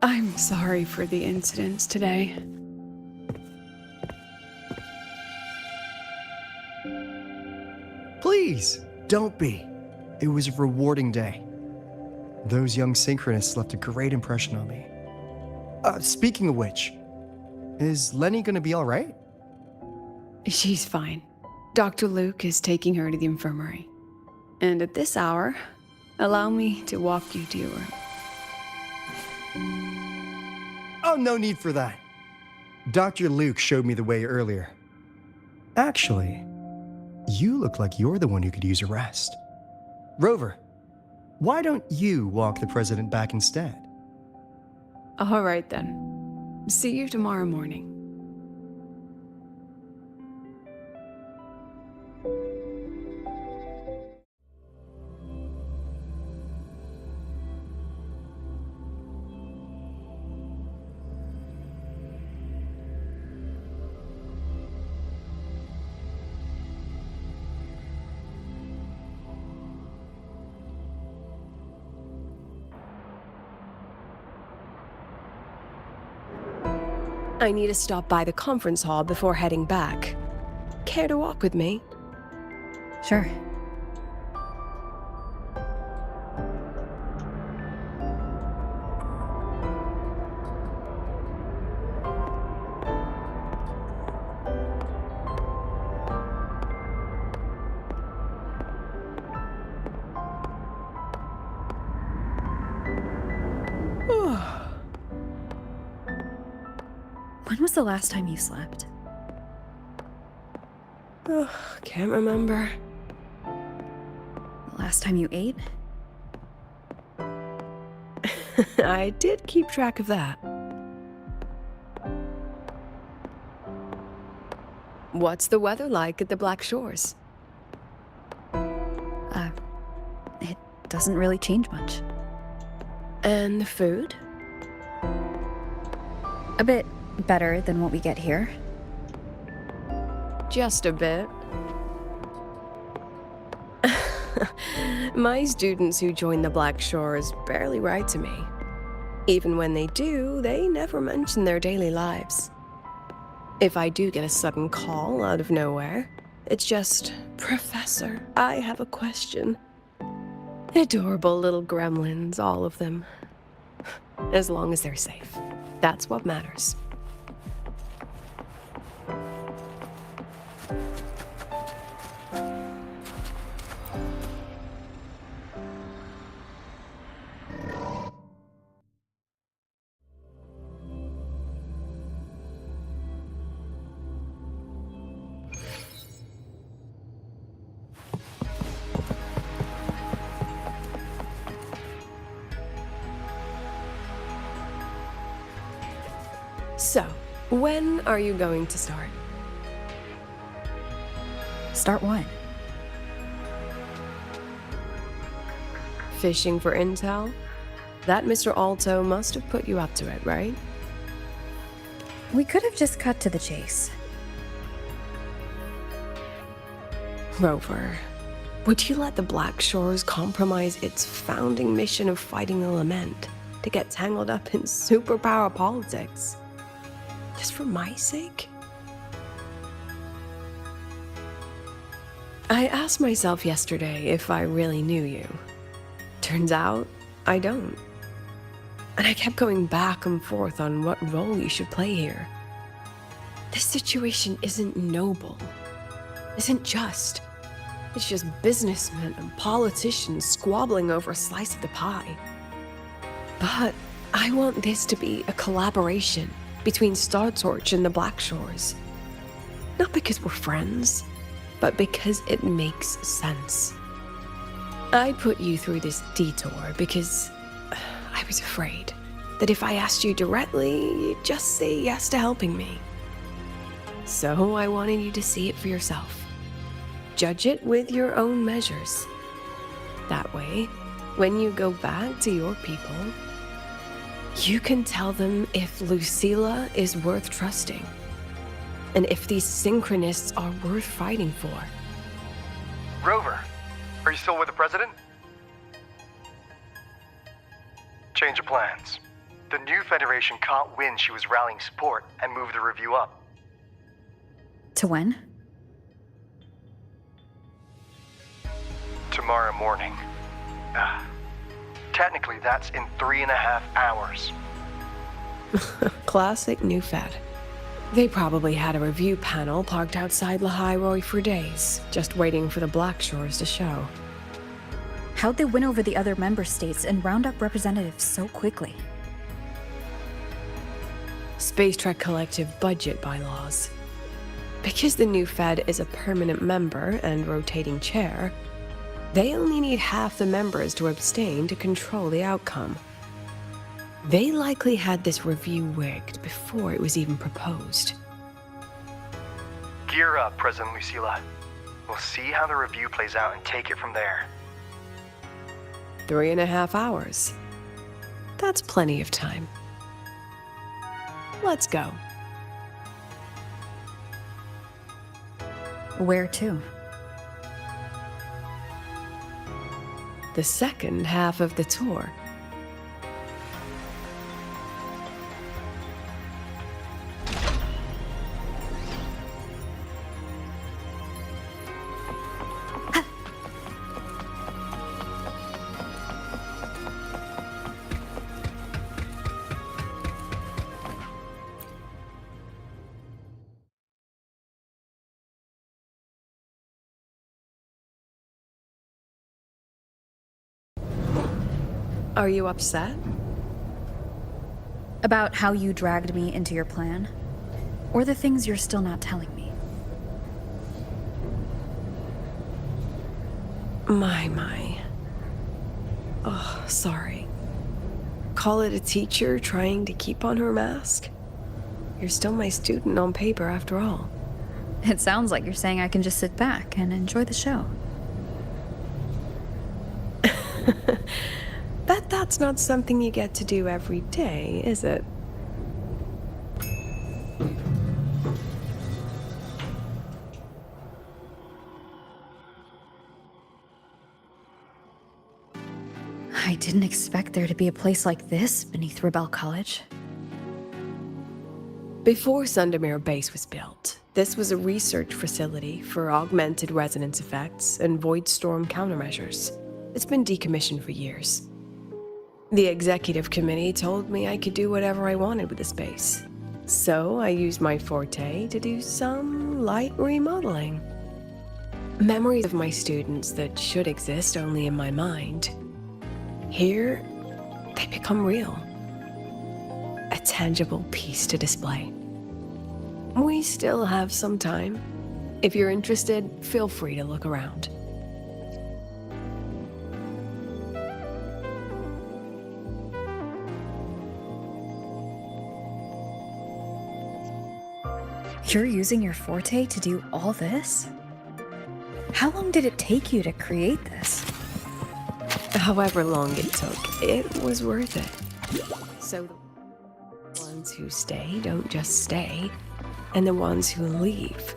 I'm sorry for the incidents today. Please, don't be. It was a rewarding day. Those young synchronists left a great impression on me. Speaking of which, is Lenny gonna be all right? She's fine. Dr. Luke is taking her to the infirmary. And at this hour, allow me to walk you to your room. Oh, no need for that. Dr. Luke showed me the way earlier. Actually, you look like you're the one who could use a rest. Rover, why don't you walk the president back instead? All right then. See you tomorrow morning. I need to stop by the conference hall before heading back. Care to walk with me? Sure. When was the last time you slept? Can't remember. The last time you ate? I did keep track of that. What's the weather like at the Black Shores? It doesn't really change much. And the food? A bit better than what we get here. Just a bit. My students who join the Black Shores barely write to me. Even when they do, they never mention their daily lives. If I do get a sudden call out of nowhere, it's just, "Professor, I have a question." Adorable little gremlins, all of them. As long as they're safe. That's what matters. So, when are you going to start? Start what? Fishing for intel? That Mr. Alto must have put you up to it, right? We could have just cut to the chase. Rover, would you let the Black Shores compromise its founding mission of fighting the Lament to get tangled up in superpower politics? Just for my sake? I asked myself yesterday if I really knew you. Turns out, I don't. And I kept going back and forth on what role you should play here. This situation isn't noble, isn't just. It's just businessmen and politicians squabbling over a slice of the pie. But I want this to be a collaboration between Startorch and the Black Shores. Not because we're friends, but because it makes sense. I put you through this detour because I was afraid that if I asked you directly, you'd just say yes to helping me. So I wanted you to see it for yourself. Judge it with your own measures. That way, when you go back to your people, you can tell them if Lucilla is worth trusting, and if these synchronists are worth fighting for. Rover, are you still with the president? Change of plans. The new Federation caught wind she was rallying support and moved the review up. To when? Tomorrow morning. Technically, that's in 3.5 hours. Classic New Fed. They probably had a review panel parked outside Lahai Roi for days, just waiting for the Black Shores to show. How'd they win over the other member states and round up representatives so quickly? Space Trek Collective budget bylaws. Because the new Fed is a permanent member and rotating chair, they only need half the members to abstain to control the outcome. They likely had this review rigged before it was even proposed. Gear up, President Lucilla. We'll see how the review plays out and take it from there. 3.5 hours. That's plenty of time. Let's go. Where to? The second half of the tour. Are you upset? About how you dragged me into your plan? Or the things you're still not telling me? My. Oh, sorry. Call it a teacher trying to keep on her mask? You're still my student on paper after all. It sounds like you're saying I can just sit back and enjoy the show. Bet that's not something you get to do every day, is it? I didn't expect there to be a place like this beneath Rebel College. Before Sundermere Base was built, this was a research facility for augmented resonance effects and void storm countermeasures. It's been decommissioned for years. The executive committee told me I could do whatever I wanted with the space. So I used my forte to do some light remodeling. Memories of my students that should exist only in my mind. Here, they become real. A tangible piece to display. We still have some time. If you're interested, feel free to look around. You're using your forte to do all this? How long did it take you to create this? However long it took, it was worth it. So the ones who stay don't just stay, and the ones who leave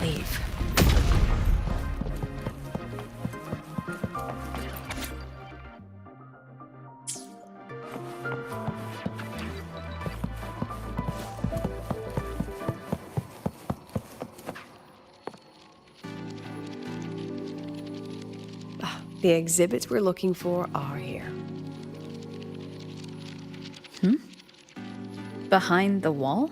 leave. The exhibits we're looking for are here. Behind the wall?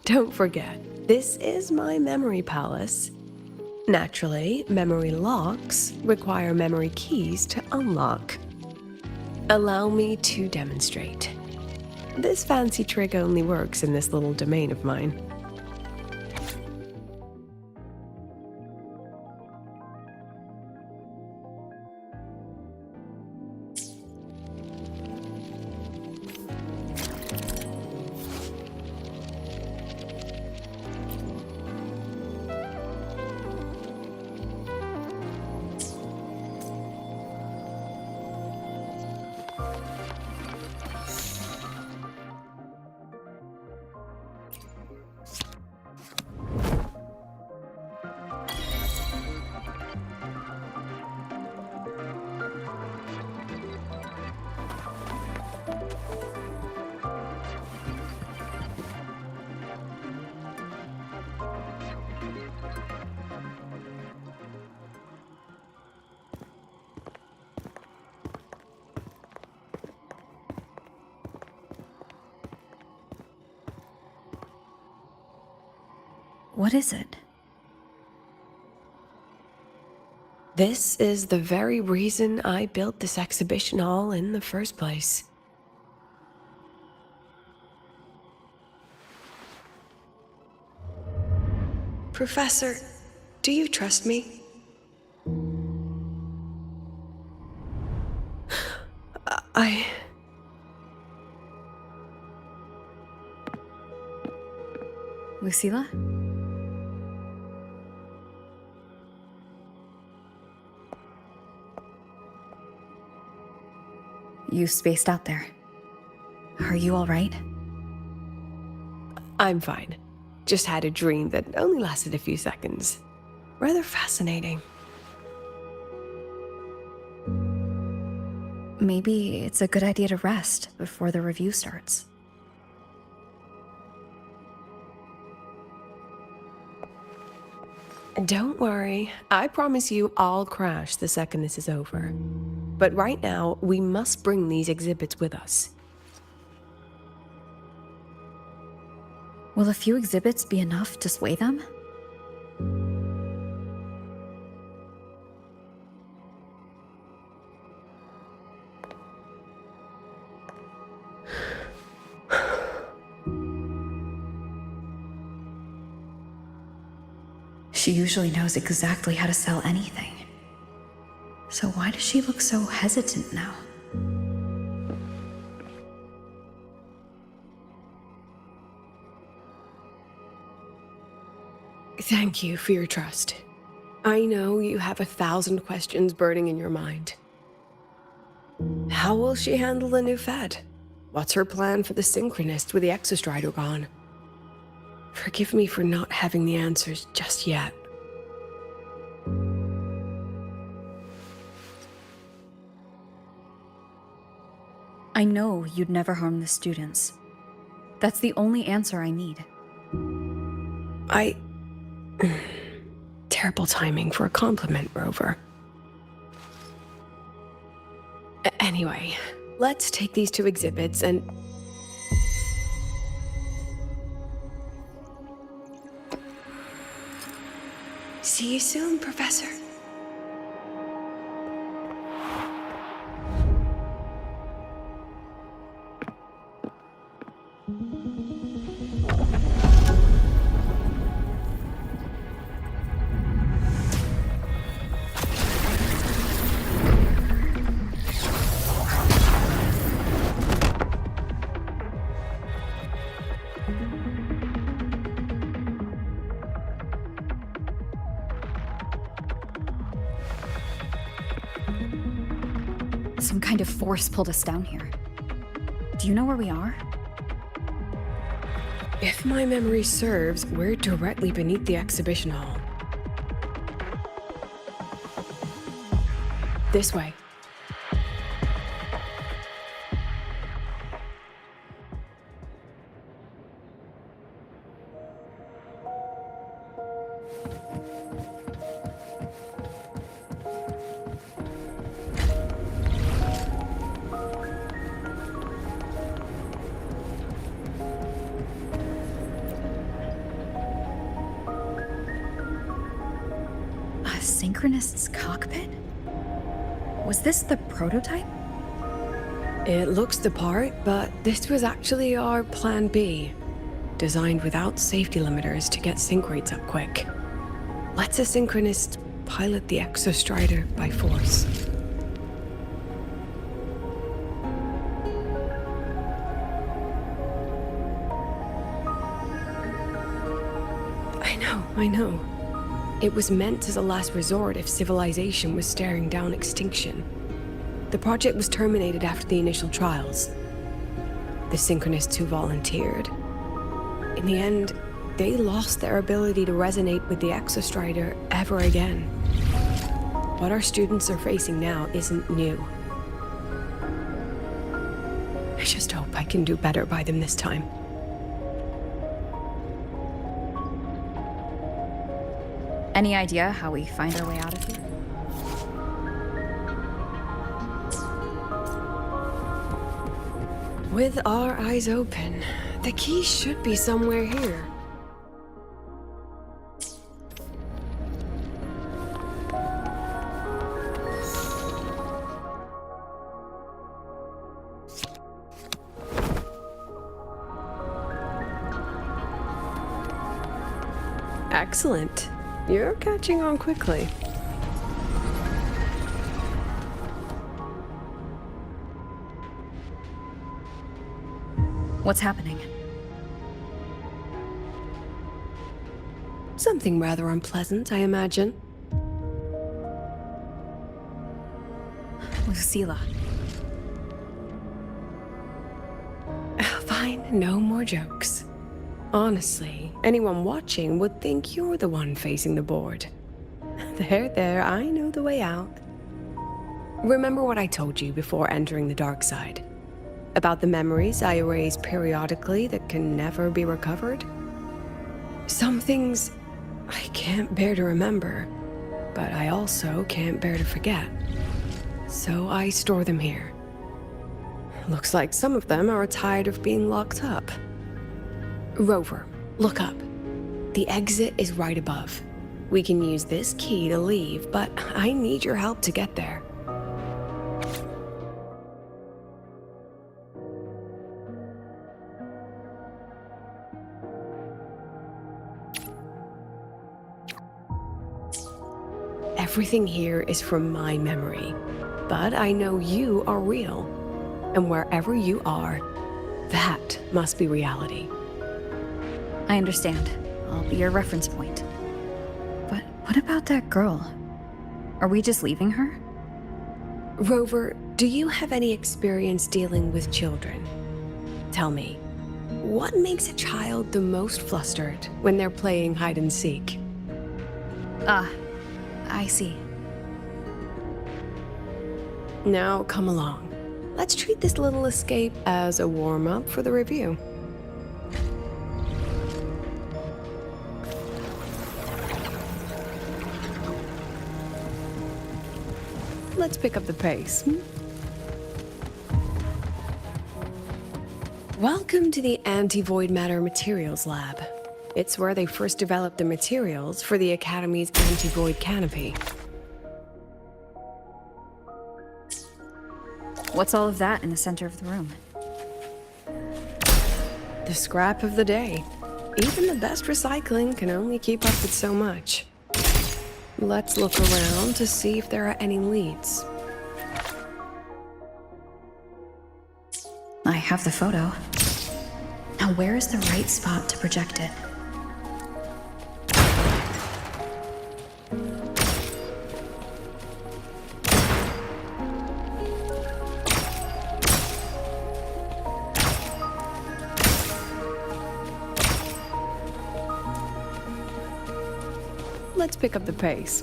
Don't forget, this is my memory palace. Naturally, memory locks require memory keys to unlock. Allow me to demonstrate. This fancy trick only works in this little domain of mine. What is it? This is the very reason I built this exhibition hall in the first place. Professor, do you trust me? Lucilla? You spaced out there. Are you all right? I'm fine. Just had a dream that only lasted a few seconds. Rather fascinating. Maybe it's a good idea to rest before the review starts. Don't worry. I promise you I'll crash the second this is over. But right now, we must bring these exhibits with us. Will a few exhibits be enough to sway them? She usually knows exactly how to sell anything. So why does she look so hesitant now? Thank you for your trust. I know you have 1,000 questions burning in your mind. How will she handle the new Fed? What's her plan for the synchronist with the exostrider gone? Forgive me for not having the answers just yet. I know you'd never harm the students. That's the only answer I need. Terrible timing for a compliment, Rover. Anyway, let's take these two exhibits and... See you soon, Professor. Some kind of force pulled us down here. Do you know where we are? If my memory serves, we're directly beneath the exhibition hall. This way. A synchronist's cockpit? Was this the prototype? It looks the part, but this was actually our plan B. Designed without safety limiters to get sync rates up quick. Let's a synchronist pilot the Exostrider by force. I know. It was meant as a last resort if civilization was staring down extinction. The project was terminated after the initial trials. The synchronists who volunteered, in the end, they lost their ability to resonate with the Exostrider ever again. What our students are facing now isn't new. I just hope I can do better by them this time. Any idea how we find our way out of here? With our eyes open, the key should be somewhere here. Excellent. You're catching on quickly. What's happening? Something rather unpleasant, I imagine. Lucilla. Fine, no more jokes. Honestly, anyone watching would think you're the one facing the board. There, I know the way out. Remember what I told you before entering the dark side? About the memories I erase periodically that can never be recovered? Some things I can't bear to remember, but I also can't bear to forget. So I store them here. Looks like some of them are tired of being locked up. Rover, look up. The exit is right above. We can use this key to leave, but I need your help to get there. Everything here is from my memory, but I know you are real. And wherever you are, that must be reality. I understand. I'll be your reference point. But what about that girl? Are we just leaving her? Rover, do you have any experience dealing with children? Tell me, what makes a child the most flustered when they're playing hide and seek? Ah, I see. Now come along. Let's treat this little escape as a warm-up for the review. Let's pick up the pace. Welcome to the Anti-Void Matter Materials Lab. It's where they first developed the materials for the Academy's anti-void canopy. What's all of that in the center of the room? The scrap of the day. Even the best recycling can only keep up with so much. Let's look around to see if there are any leads. I have the photo. Now where is the right spot to project it? Let's pick up the pace.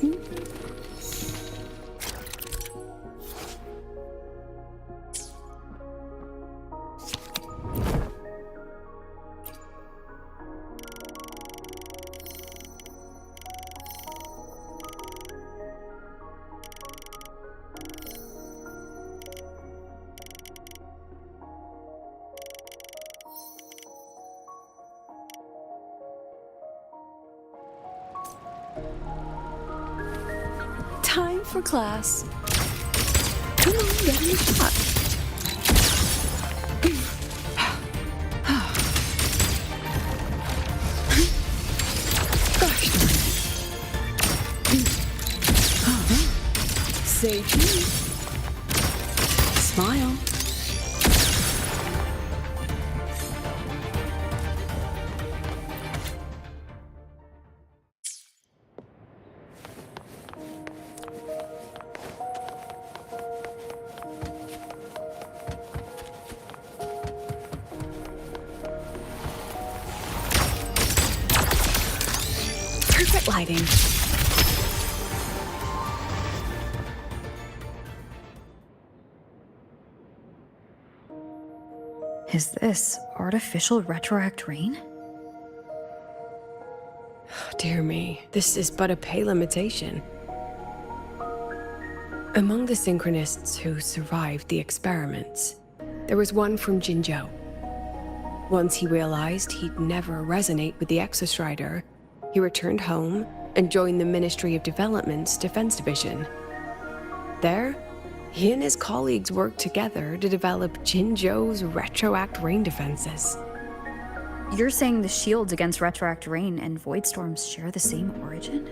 Time for class. Come on, get in the shot. Gosh darn it. Say cheese. Smile. Perfect lighting. Is this artificial retroact rain? Dear me, this is but a pale imitation. Among the synchronists who survived the experiments, there was one from Jinzhou. Once he realized he'd never resonate with the Exostrider, he returned home and joined the Ministry of Development's Defense Division. There, he and his colleagues worked together to develop Jinzhou's retroact rain defenses. You're saying the shields against retroact rain and void storms share the same origin?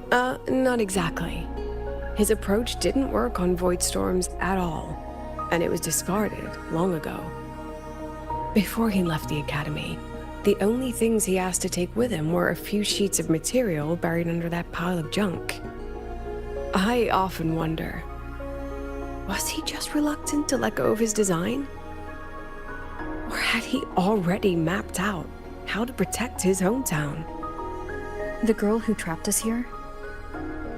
Not exactly. His approach didn't work on void storms at all, and it was discarded long ago. Before he left the academy, the only things he asked to take with him were a few sheets of material buried under that pile of junk. I often wonder, was he just reluctant to let go of his design? Or had he already mapped out how to protect his hometown? The girl who trapped us here?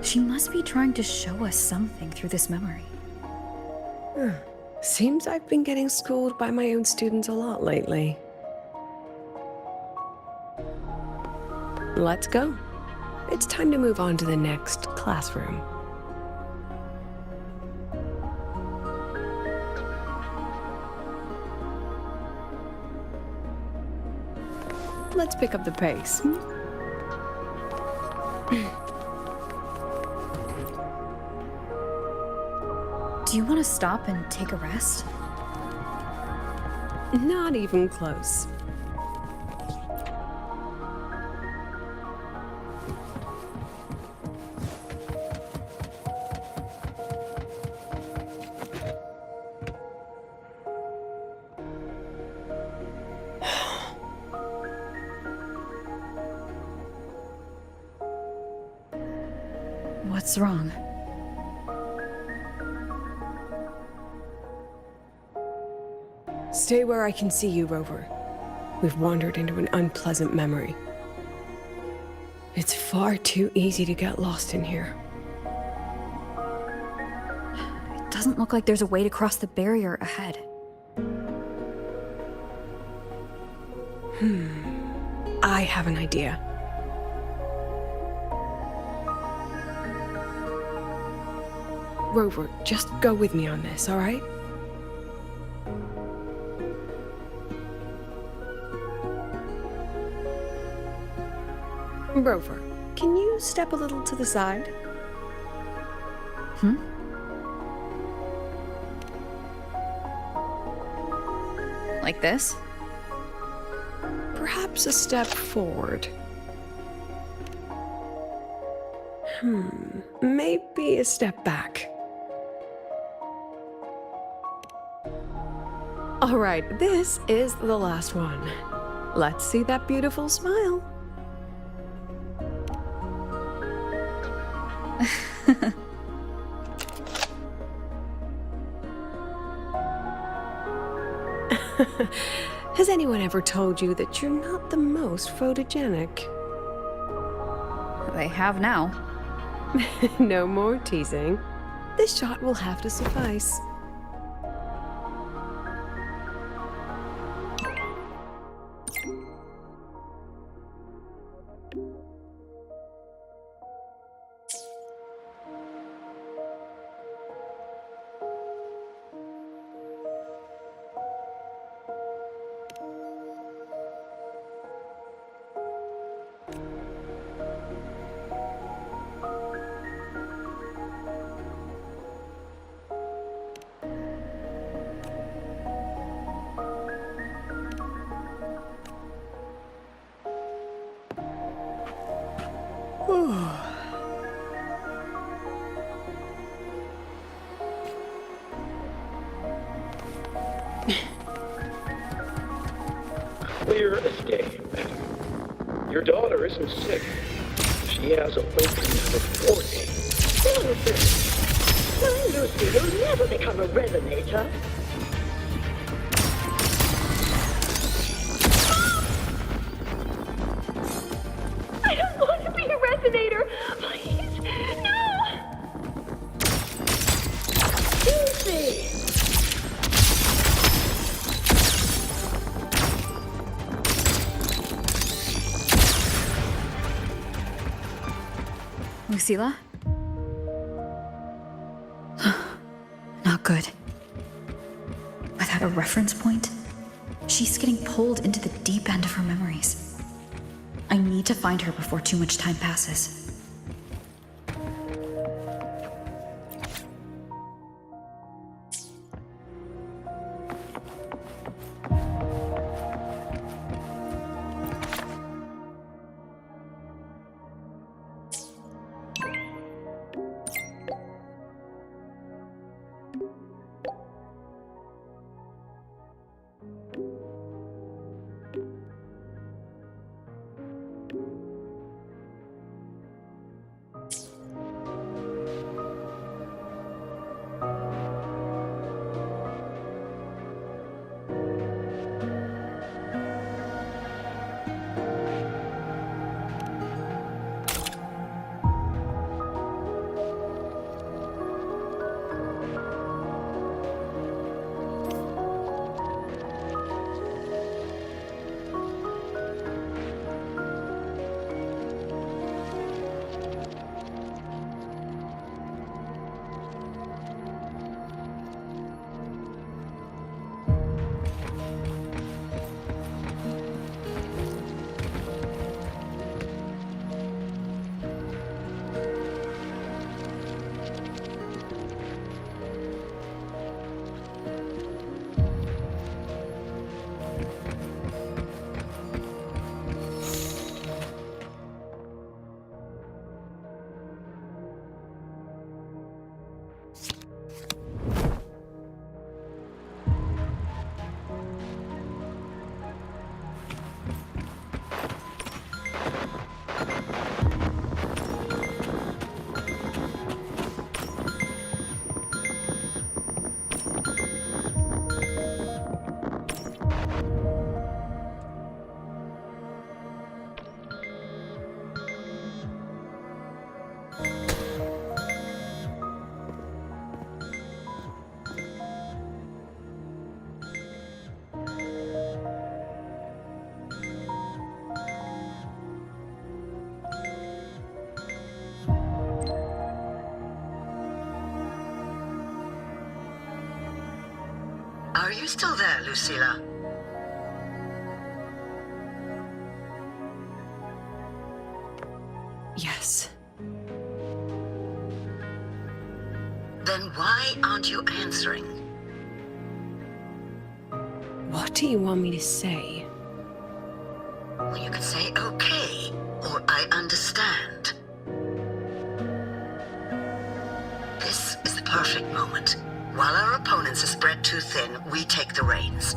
She must be trying to show us something through this memory. Seems I've been getting schooled by my own students a lot lately. Let's go. It's time to move on to the next classroom. Let's pick up the pace. Do you want to stop and take a rest? Not even close. What's wrong? Stay where I can see you, Rover. We've wandered into an unpleasant memory. It's far too easy to get lost in here. It doesn't look like there's a way to cross the barrier ahead. I have an idea. Rover, just go with me on this, all right? Rover, can you step a little to the side? Like this? Perhaps a step forward. Maybe a step back. All right, this is the last one. Let's see that beautiful smile. Has anyone ever told you that you're not the most photogenic? They have now. No more teasing. This shot will have to suffice. Clear as day, madam. Your daughter isn't sick. She has a waiting for 40. Nonsense. My Lucy will never become a resonator. I don't want to be a resonator. Please, no. Lucy. Lucilla? Not good. Without a reference point, she's getting pulled into the deep end of her memories. I need to find her before too much time passes. Are you still there, Lucilla? Yes. Then why aren't you answering? What do you want me to say? Well, you could say okay, or I understand. This is the perfect moment. While our opponents are spread too thin, we take the reins.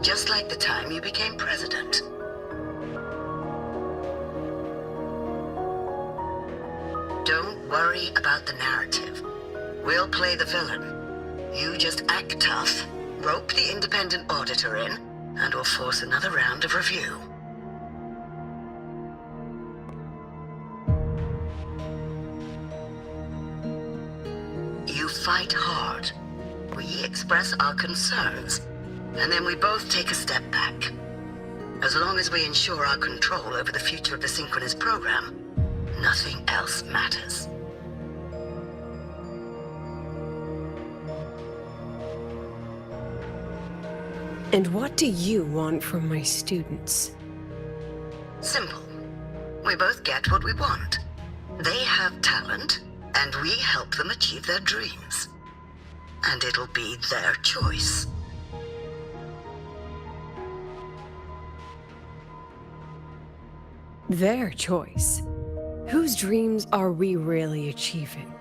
Just like the time you became president. Don't worry about the narrative. We'll play the villain. You just act tough, rope the independent auditor in, and we'll force another round of review. fight hard. We express our concerns, and then we both take a step back. As long as we ensure our control over the future of the synchronous program, nothing else matters. And what do you want from my students? Simple. We both get what we want. They have talent, and we help them achieve their dreams. And it'll be their choice. Their choice. Whose dreams are we really achieving?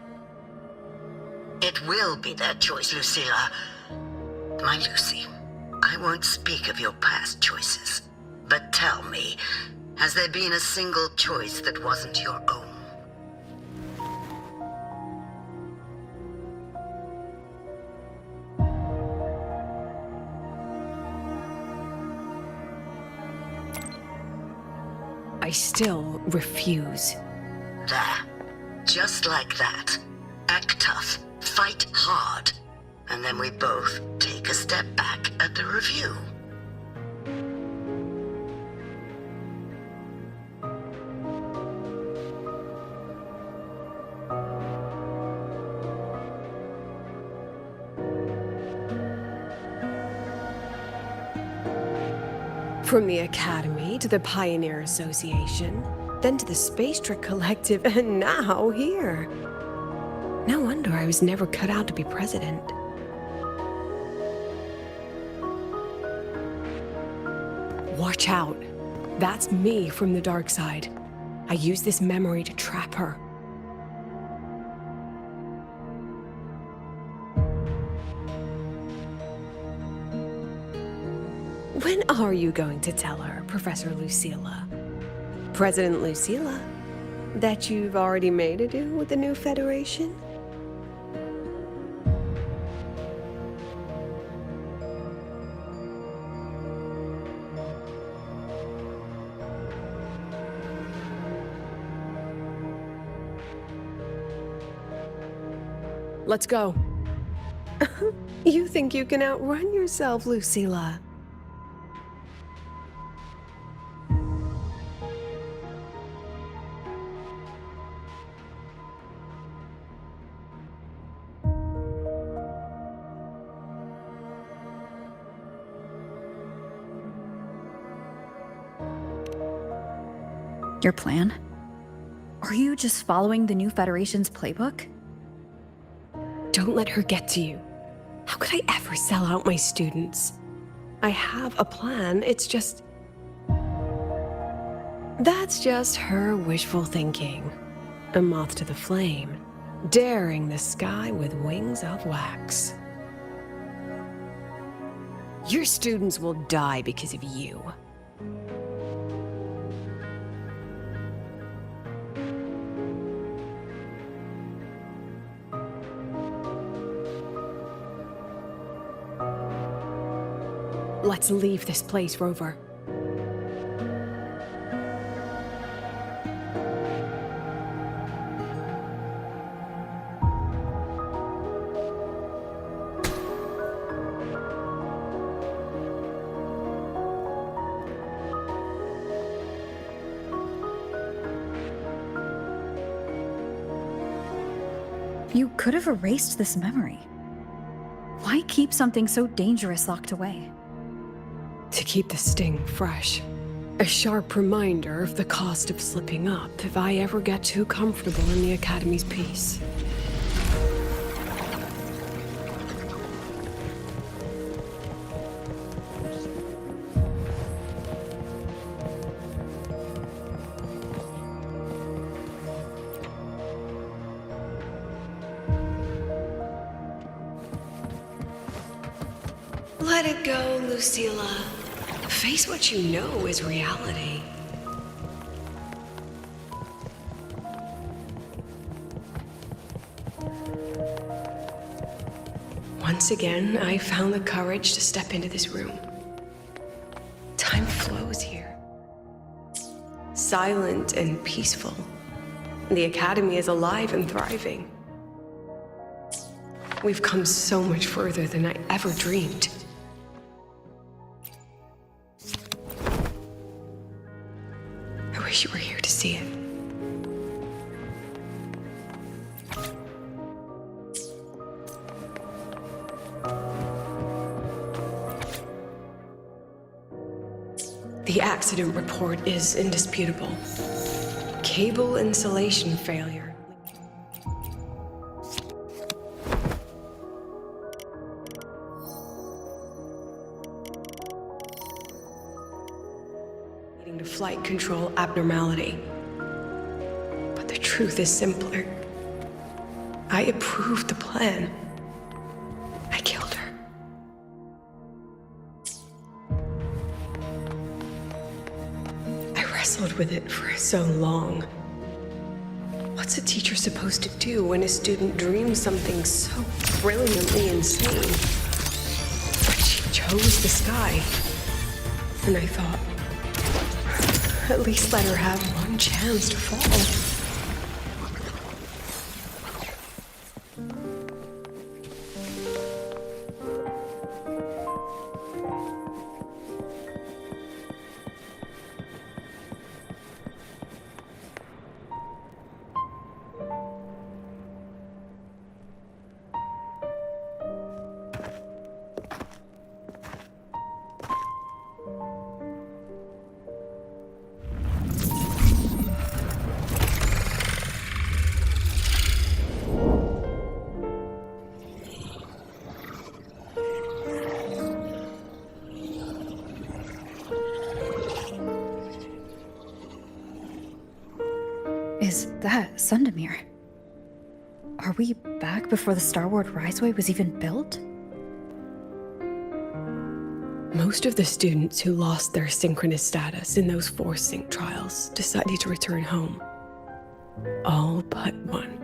It will be their choice, Lucilla. My Lucy, I won't speak of your past choices. But tell me, has there been a single choice that wasn't your own? I still refuse. There. Just like that. Act tough, fight hard, and then we both take a step back at the review. From the Academy to the Pioneer Association, then to the Space Trick Collective, and now here. No wonder I was never cut out to be president. Watch out. That's me from the dark side. I use this memory to trap her. When are you going to tell her, Professor Lucilla? President Lucilla? That you've already made a deal with the new Federation? Let's go. You think you can outrun yourself, Lucilla? Your plan? Are you just following the new Federation's playbook? Don't let her get to you. How could I ever sell out my students? I have a plan, it's just... That's just her wishful thinking. A moth to the flame, daring the sky with wings of wax. Your students will die because of you. Let's leave this place, Rover. You could have erased this memory. Why keep something so dangerous locked away? To keep the sting fresh. A sharp reminder of the cost of slipping up if I ever get too comfortable in the Academy's peace. Let it go, Lucilla. Face what you know is reality. Once again, I found the courage to step into this room. Time flows here. Silent and peaceful. The Academy is alive and thriving. We've come so much further than I ever dreamed. I wish you were here to see it. The accident report is indisputable. Cable insulation failure. Leading to flight control abnormality. But the truth is simpler. I approved the plan. I killed her. I wrestled with it for so long. What's a teacher supposed to do when a student dreams something so brilliantly insane? But she chose the sky. And I thought, at least let her have one chance to fall. Is that Sundamir? Are we back before the Starward Riseway was even built? Most of the students who lost their synchronous status in those force sync trials decided to return home. All but one.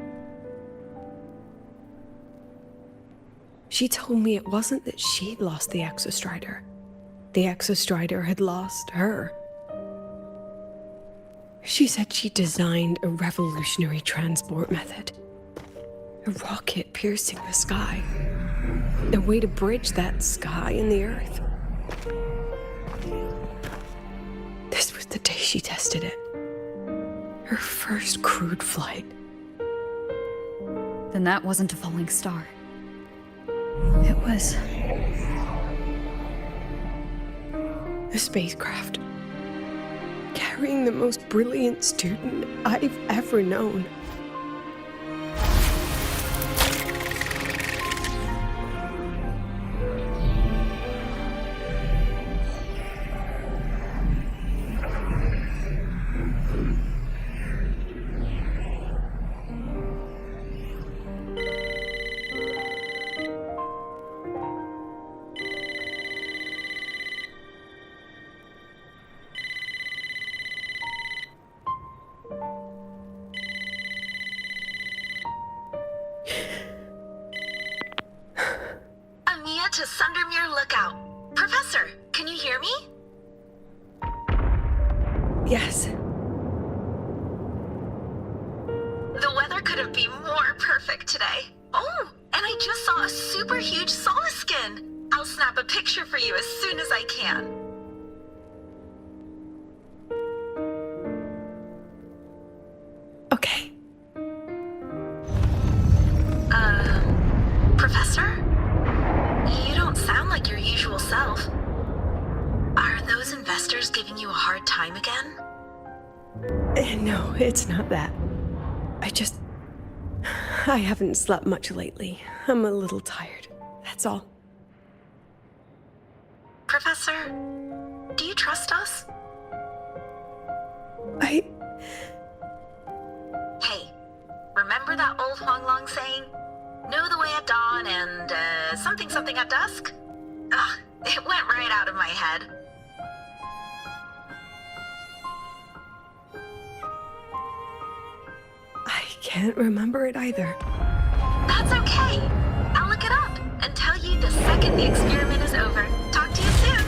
She told me it wasn't that she'd lost the Exostrider. The Exostrider had lost her. She said she designed a revolutionary transport method. A rocket piercing the sky. A way to bridge that sky and the Earth. This was the day she tested it. Her first crewed flight. Then that wasn't a falling star. It was... a spacecraft. Carrying the most brilliant student I've ever known. To Sundermere Lookout. Professor, can you hear me? Yes. The weather couldn't be more perfect today. Oh, and I just saw a super huge solaskin. I'll snap a picture for you as soon as I can. Okay. Professor? You don't sound like your usual self. Are those investors giving you a hard time again? No, it's not that. I haven't slept much lately. I'm a little tired. That's all. Professor, do you trust us? Hey, remember that old Huanglong saying? Know the way at dawn and, something at dusk? Ugh, it went right out of my head. I can't remember it either. That's okay. I'll look it up and tell you the second the experiment is over. Talk to you soon.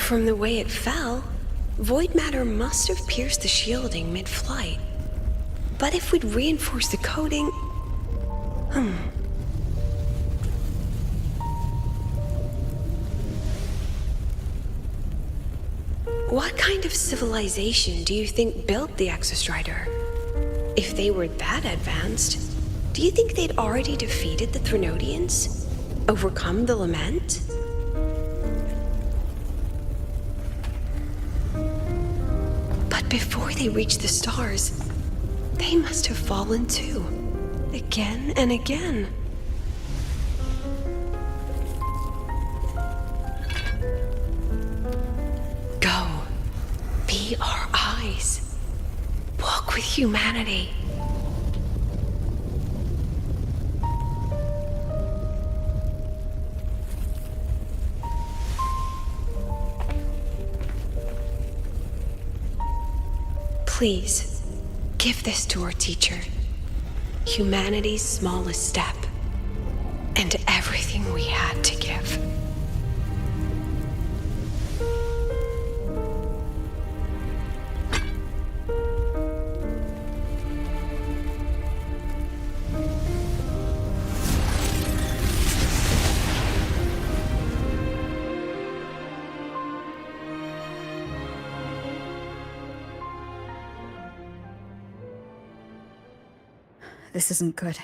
From the way it fell, void matter must have pierced the shielding mid-flight. But if we'd reinforced the coating... What kind of civilization do you think built the Exostrider? If they were that advanced, do you think they'd already defeated the Threnodians? Overcome the Lament? But before they reached the stars, they must have fallen too. Again and again. Go. Be our eyes. Walk with humanity. Please, give this to our teacher. Humanity's smallest step, and everything we had to give. This isn't good.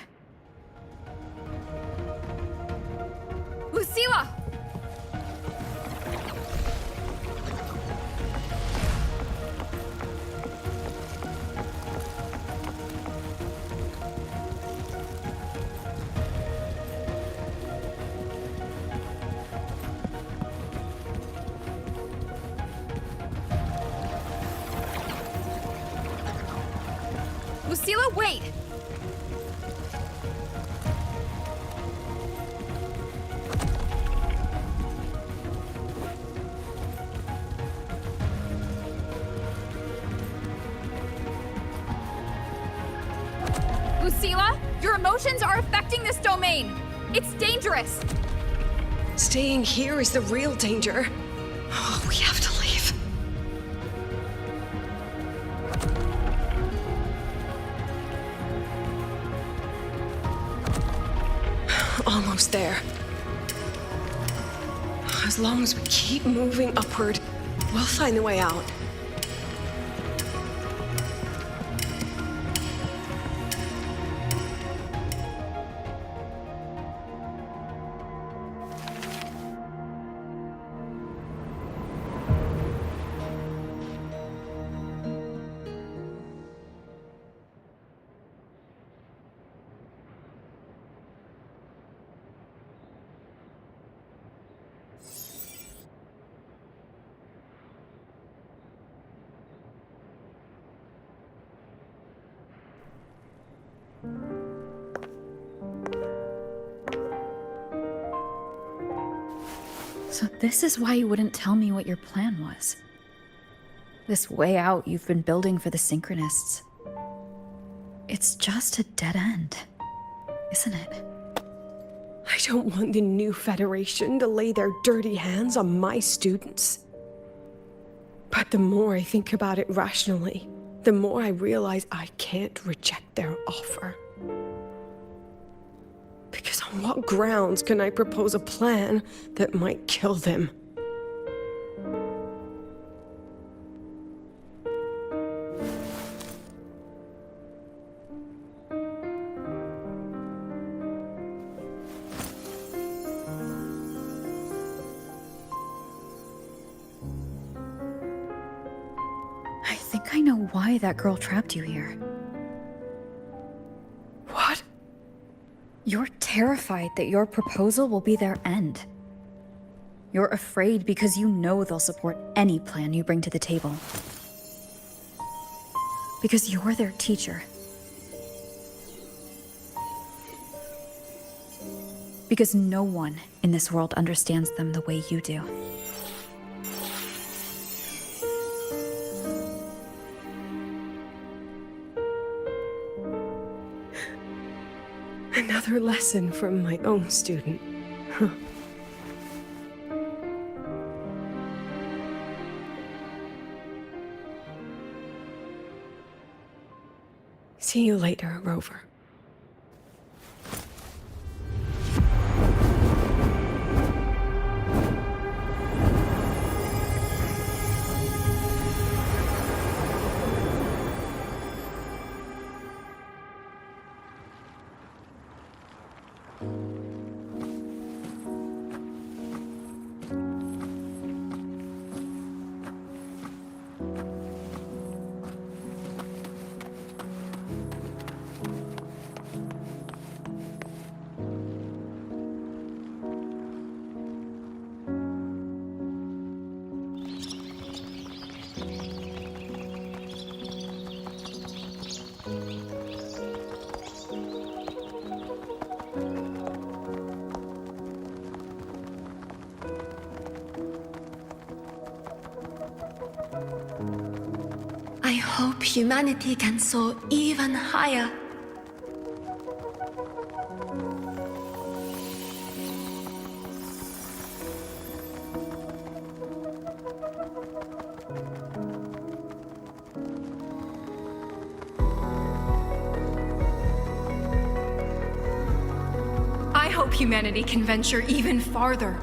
Lucilla! Lucilla, wait! Lucilla, your emotions are affecting this domain. It's dangerous. Staying here is the real danger. Oh, we have to leave. Almost there. As long as we keep moving upward, we'll find the way out. So this is why you wouldn't tell me what your plan was. This way out you've been building for the Synchronists. It's just a dead end, isn't it? I don't want the new Federation to lay their dirty hands on my students. But the more I think about it rationally, the more I realize I can't reject their offer. Because on what grounds can I propose a plan that might kill them? I think I know why that girl trapped you here. What? You're terrified that your proposal will be their end. You're afraid because you know they'll support any plan you bring to the table. Because you're their teacher. Because no one in this world understands them the way you do. Another lesson from my own student. Huh. See you later, Rover. I hope humanity can soar even higher. I hope humanity can venture even farther.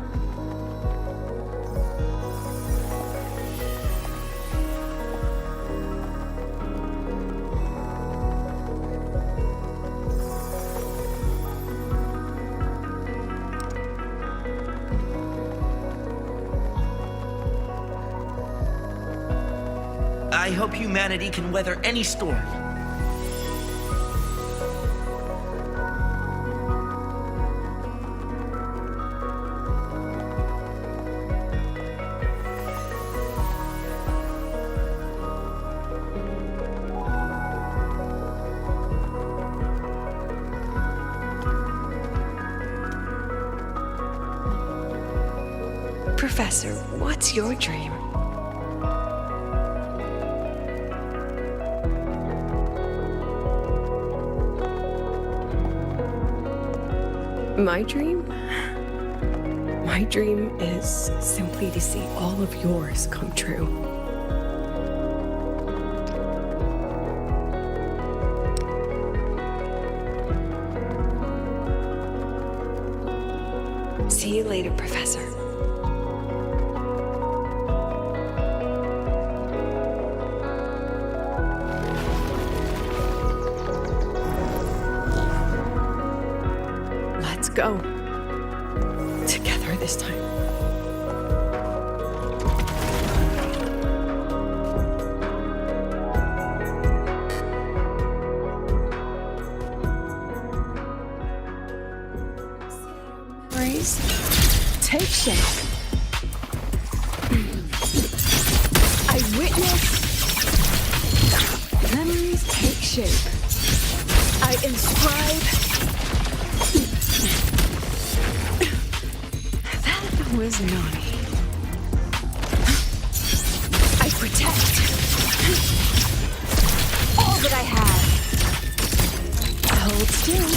I hope humanity can weather any storm. Professor, what's your dream? My dream? My dream is simply to see all of yours come true. See you later, Professor. Let's go. Together this time. Memories take shape. I witness. Memories take shape. I inscribe. That was naughty. I protect all that I have. Hold still.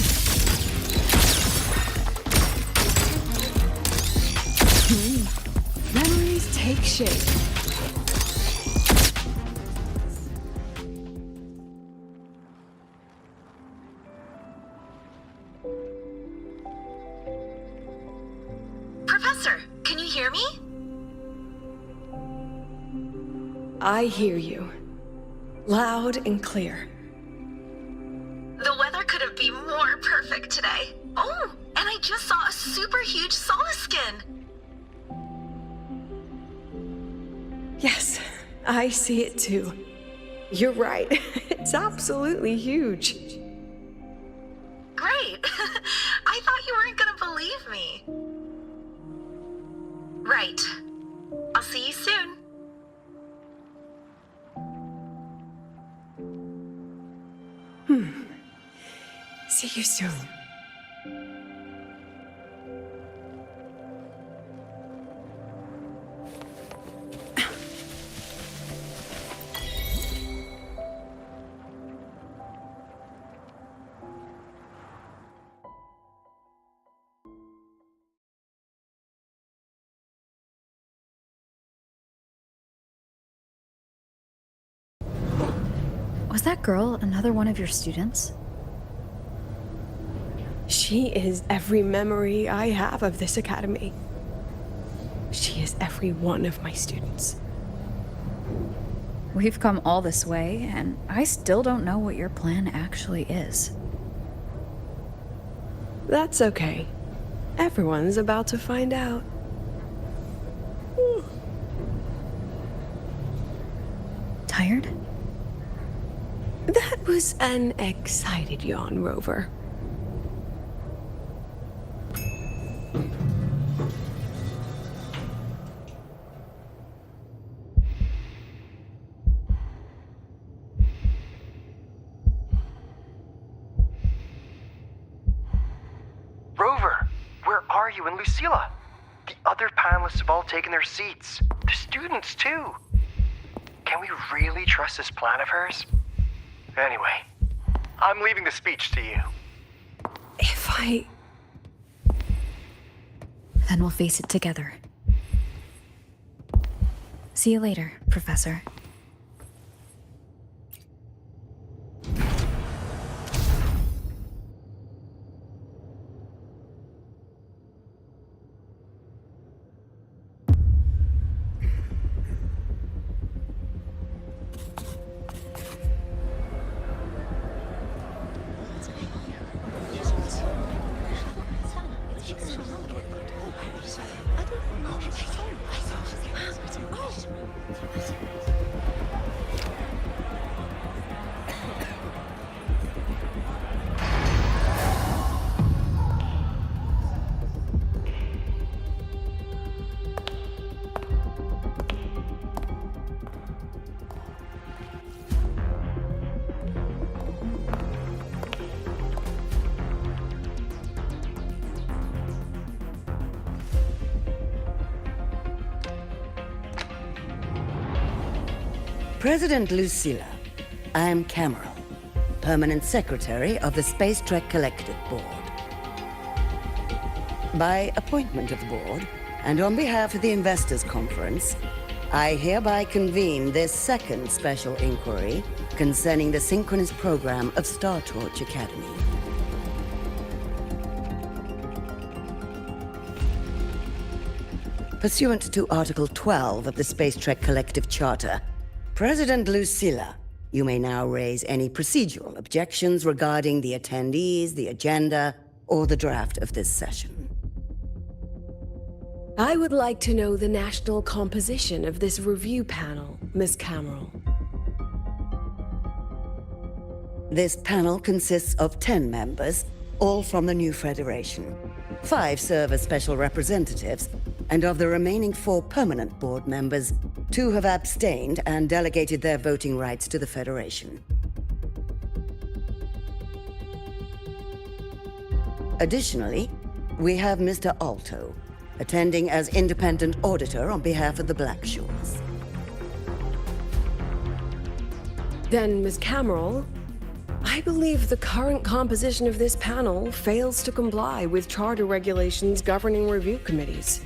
Memories take shape. Professor, can you hear me? I hear you. Loud and clear. The weather couldn't be more perfect today. Oh, and I just saw a super huge solaskin. Yes, I see it too. You're right. It's absolutely huge. Great. I thought you weren't gonna believe me. Right. I'll see you soon. See you soon. Was that girl another one of your students? She is every memory I have of this academy. She is every one of my students. We've come all this way, and I still don't know what your plan actually is. That's okay. Everyone's about to find out. Tired? That was an excited yawn, Rover. Rover, where are you and Lucilla? The other panelists have all taken their seats. The students, too. Can we really trust this plan of hers? Anyway, I'm leaving the speech to you. Then we'll face it together. See you later, Professor. President Lucilla, I'm Cameron, Permanent Secretary of the Space Trek Collective Board. By appointment of the board, and on behalf of the Investors Conference, I hereby convene this second special inquiry concerning the synchronous program of Star Torch Academy. Pursuant to Article 12 of the Space Trek Collective Charter, President Lucilla, you may now raise any procedural objections regarding the attendees, the agenda, or the draft of this session. I would like to know the national composition of this review panel, Miss Cameron. This panel consists of 10 members, all from the new Federation. 5 serve as special representatives, and of the remaining 4 permanent board members, 2 have abstained and delegated their voting rights to the Federation. Additionally, we have Mr. Alto, attending as independent auditor on behalf of the Black Shores. Then, Ms. Cameron, I believe the current composition of this panel fails to comply with charter regulations governing review committees.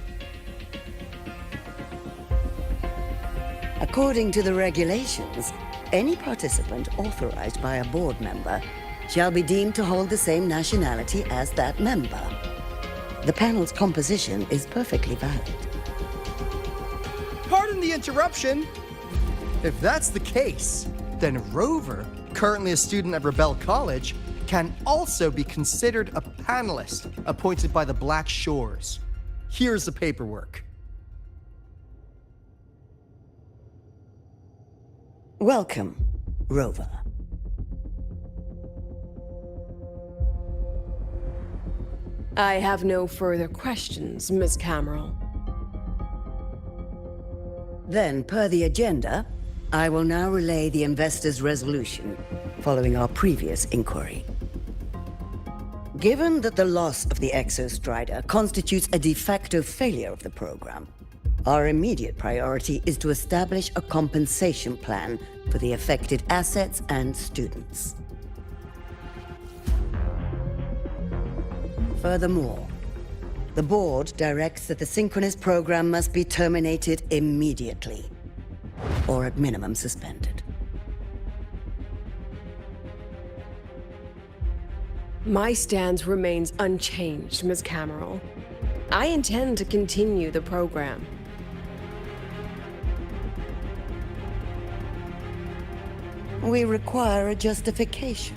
According to the regulations, any participant authorized by a board member shall be deemed to hold the same nationality as that member. The panel's composition is perfectly valid. Pardon the interruption. If that's the case, then Rover, currently a student at Rebel College, can also be considered a panelist appointed by the Black Shores. Here's the paperwork. Welcome, Rover. I have no further questions, Ms. Cameron. Then, per the agenda, I will now relay the investors' resolution following our previous inquiry. Given that the loss of the Exostrider constitutes a de facto failure of the program, our immediate priority is to establish a compensation plan for the affected assets and students. Furthermore, the board directs that the synchronous program must be terminated immediately, or at minimum suspended. My stance remains unchanged, Ms. Cameron. I intend to continue the program. We require a justification.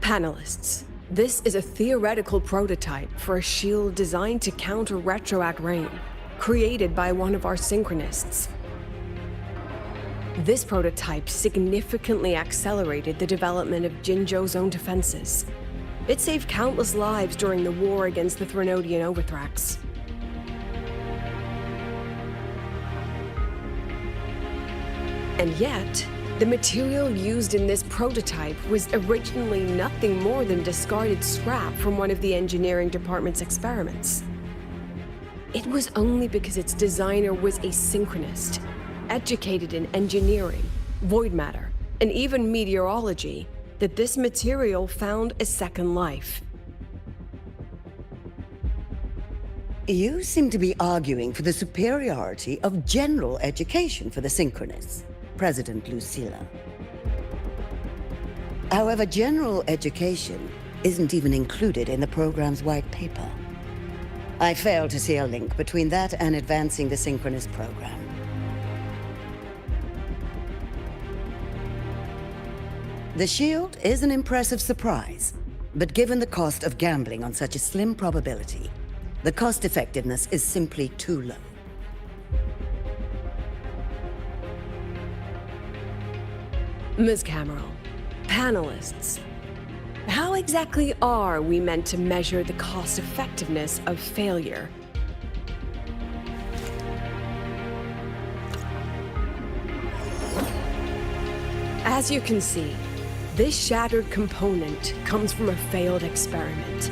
Panelists, this is a theoretical prototype for a shield designed to counter retroact rain, created by one of our synchronists. This prototype significantly accelerated the development of Jinzhou's own defenses. It saved countless lives during the war against the Threnodian Overthrax. And yet, the material used in this prototype was originally nothing more than discarded scrap from one of the engineering department's experiments. It was only because its designer was a synchronist, educated in engineering, void matter, and even meteorology, that this material found a second life. You seem to be arguing for the superiority of general education for the synchronists, President Lucilla. However, general education isn't even included in the program's white paper. I fail to see a link between that and advancing the synchronist program. The shield is an impressive surprise, but given the cost of gambling on such a slim probability, the cost-effectiveness is simply too low. Ms. Cameron, panelists, how exactly are we meant to measure the cost-effectiveness of failure? As you can see, this shattered component comes from a failed experiment.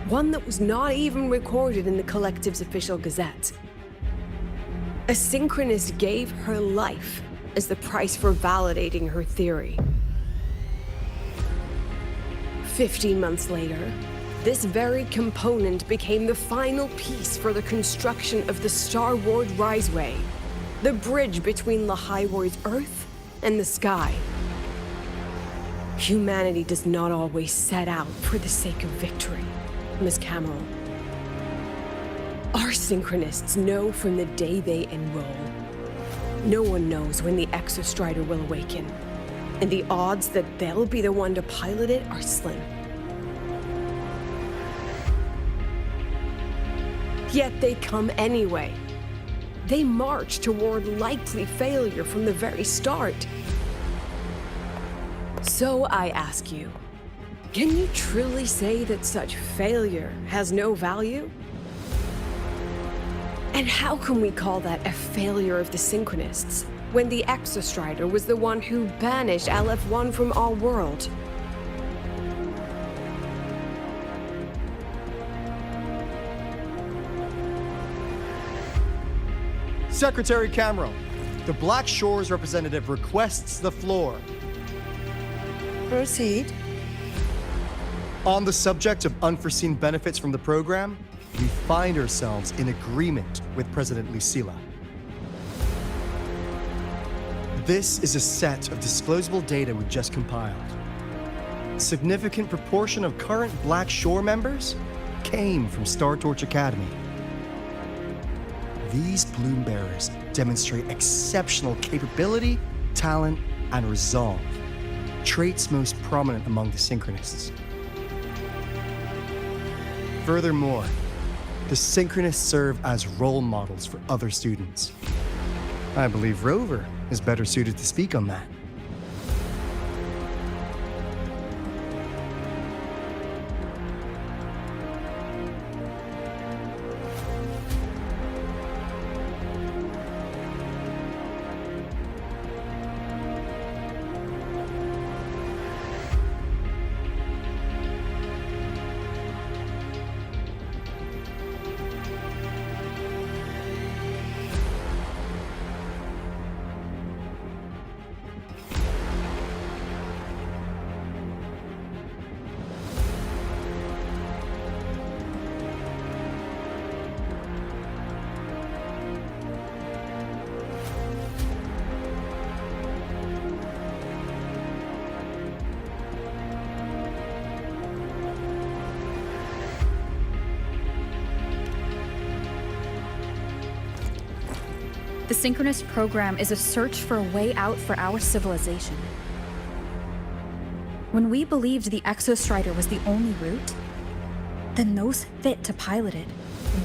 One that was not even recorded in the Collective's official gazette. A synchronist gave her life as the price for validating her theory. 15 months later, this very component became the final piece for the construction of the Star Ward Riseway, the bridge between Lahai Roi's Earth and the sky. Humanity does not always set out for the sake of victory, Ms. Cameron. Our synchronists know from the day they enroll. No one knows when the Exostrider will awaken, and the odds that they'll be the one to pilot it are slim. Yet they come anyway. They march toward likely failure from the very start. So I ask you, can you truly say that such failure has no value? And how can we call that a failure of the Synchronists, when the Exostrider was the one who banished LF1 from our world? Secretary Cameron, the Black Shores representative requests the floor. Proceed. On the subject of unforeseen benefits from the program, we find ourselves in agreement with President Lucilla. This is a set of disclosable data we just compiled. A significant proportion of current Black Shore members came from Star Torch Academy. These Bloom Bearers demonstrate exceptional capability, talent, and resolve, traits most prominent among the Synchronists. Furthermore, the Synchronists serve as role models for other students. I believe Rover is better suited to speak on that. The synchronous program is a search for a way out for our civilization. When we believed the Exostrider was the only route, then those fit to pilot it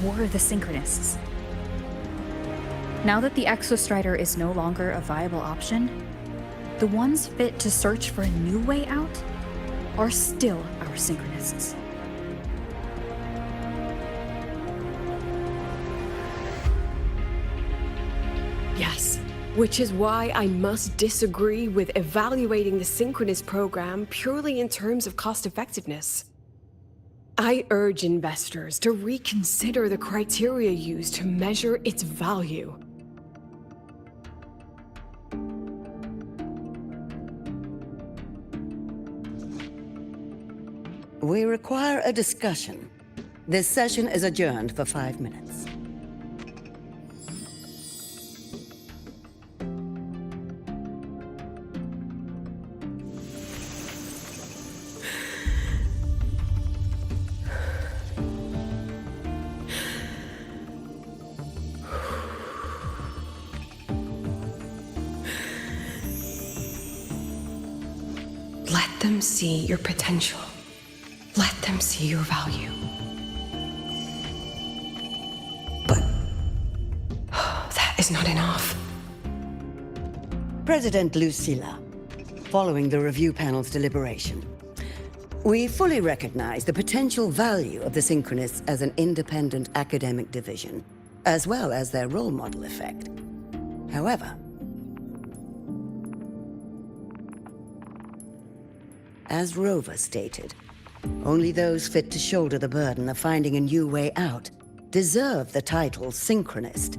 were the Synchronists. Now that the Exostrider is no longer a viable option, the ones fit to search for a new way out are still our Synchronists. Yes, which is why I must disagree with evaluating the synchronous program purely in terms of cost effectiveness. I urge investors to reconsider the criteria used to measure its value. We require a discussion. This session is adjourned for 5 minutes. Let them see your potential. Let them see your value. But that is not enough. President Lucilla, following the review panel's deliberation, we fully recognize the potential value of the Synchronists as an independent academic division, as well as their role model effect. However, as Rover stated, only those fit to shoulder the burden of finding a new way out deserve the title Synchronist.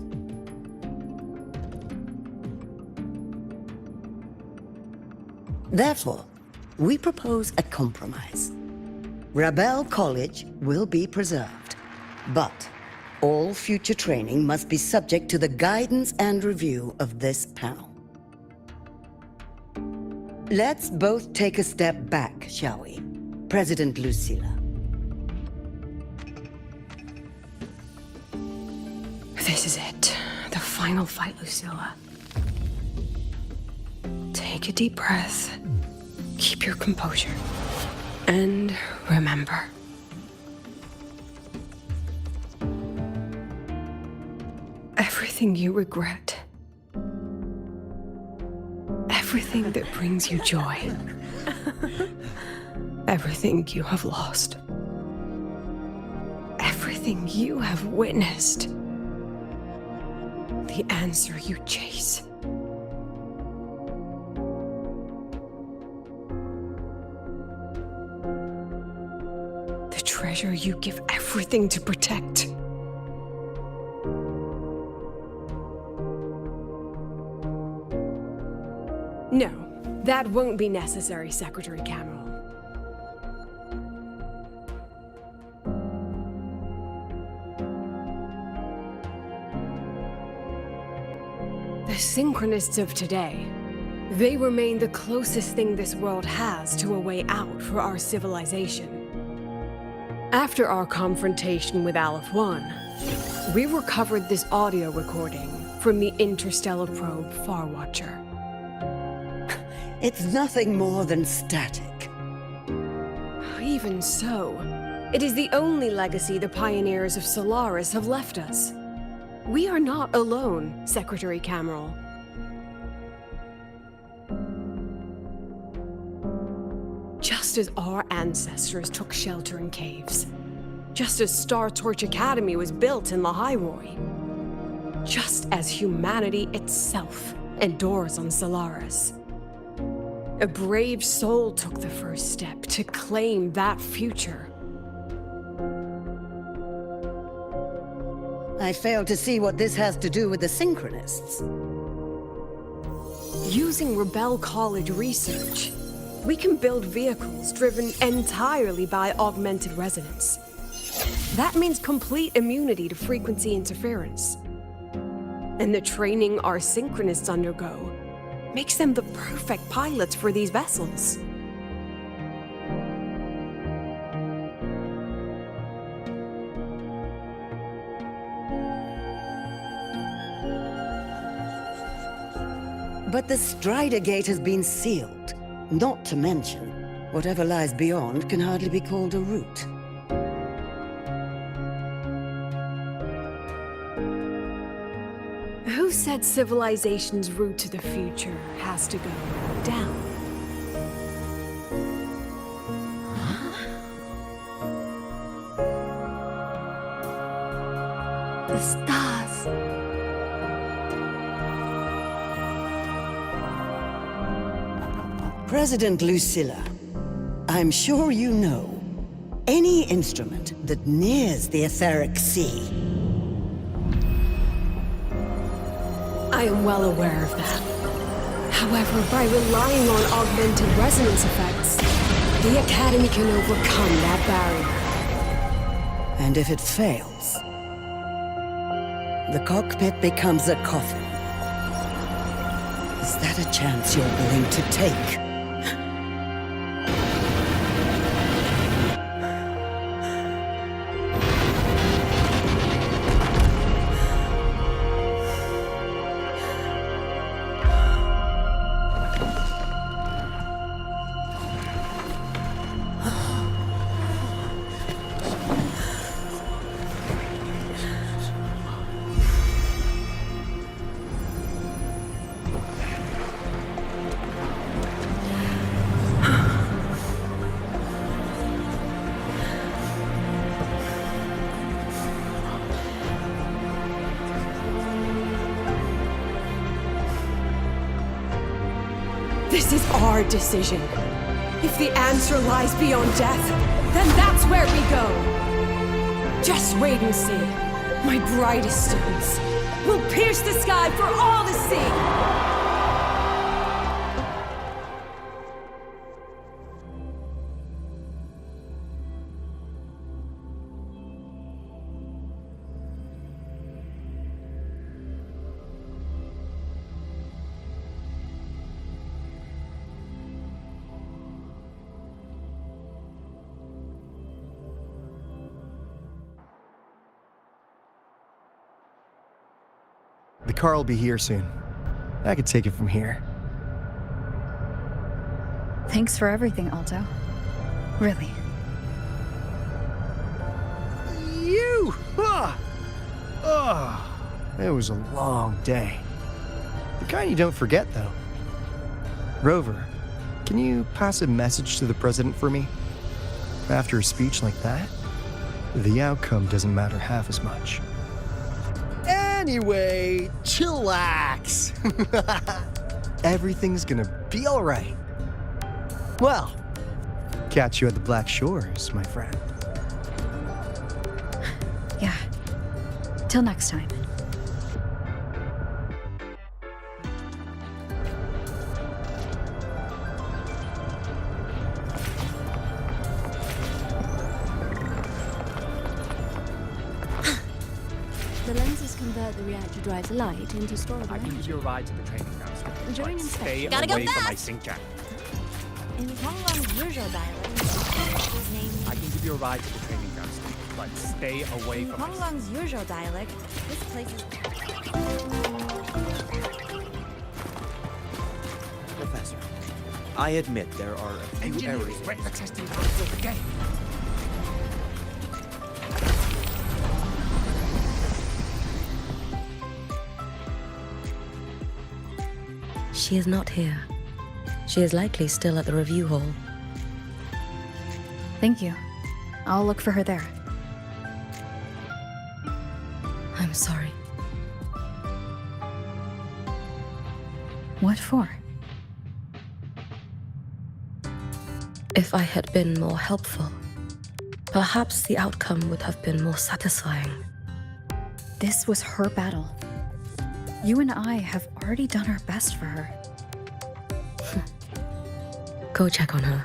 Therefore, we propose a compromise. Rebel College will be preserved, but all future training must be subject to the guidance and review of this panel. Let's both take a step back, shall we? President Lucilla. This is it. The final fight, Lucilla. Take a deep breath. Keep your composure. And remember. Everything you regret. Everything that brings you joy. Everything you have lost. Everything you have witnessed. The answer you chase. The treasure you give everything to protect. No, that won't be necessary, Secretary Cameron. The Synchronists of today, they remain the closest thing this world has to a way out for our civilization. After our confrontation with Aleph 1, we recovered this audio recording from the interstellar probe Farwatcher. It's nothing more than static. Even so, it is the only legacy the pioneers of Solaris have left us. We are not alone, Secretary Cameron. Just as our ancestors took shelter in caves, just as Star Torch Academy was built in Lahai Roi, just as humanity itself endures on Solaris, a brave soul took the first step to claim that future. I fail to see what this has to do with the Synchronists. Using Rebel College research, we can build vehicles driven entirely by augmented resonance. That means complete immunity to frequency interference. And the training our Synchronists undergo makes them the perfect pilots for these vessels. But the Strider Gate has been sealed. Not to mention, whatever lies beyond can hardly be called a route. Who said civilization's route to the future has to go down? The stars. President Lucilla, I'm sure you know, any instrument that nears the etheric sea. I am well aware of that. However, by relying on augmented resonance effects, the Academy can overcome that barrier. And if it fails, the cockpit becomes a coffin. Is that a chance you're willing to take? This is our decision. If the answer lies beyond death, then that's where we go. Just wait and see. My brightest students will pierce the sky for all to see. The car will be here soon. I could take it from here. Thanks for everything, Alto. Really. You! It was a long day. The kind you don't forget, though. Rover, can you pass a message to the president for me? After a speech like that, the outcome doesn't matter half as much. Anyway, chillax. Everything's gonna be all right. Well, catch you at the Black Shores, my friend. Yeah. Till next time. The lenses convert the reactor drive's light into stored I can give you a ride to the training grounds. During But inspection. stay Gotta go away from my fast! sync jack. In Honglong's usual dialect, his name... I can give you a ride to the training grounds, but stay away In from my Honglong's usual dialect, this place is... Professor, I admit there are a few engineers areas. wrecked the testing console again. She is not here. She is likely still at the review hall. Thank you. I'll look for her there. I'm sorry. What for? If I had been more helpful, perhaps the outcome would have been more satisfying. This was her battle. You and I have already done our best for her. Go check on her.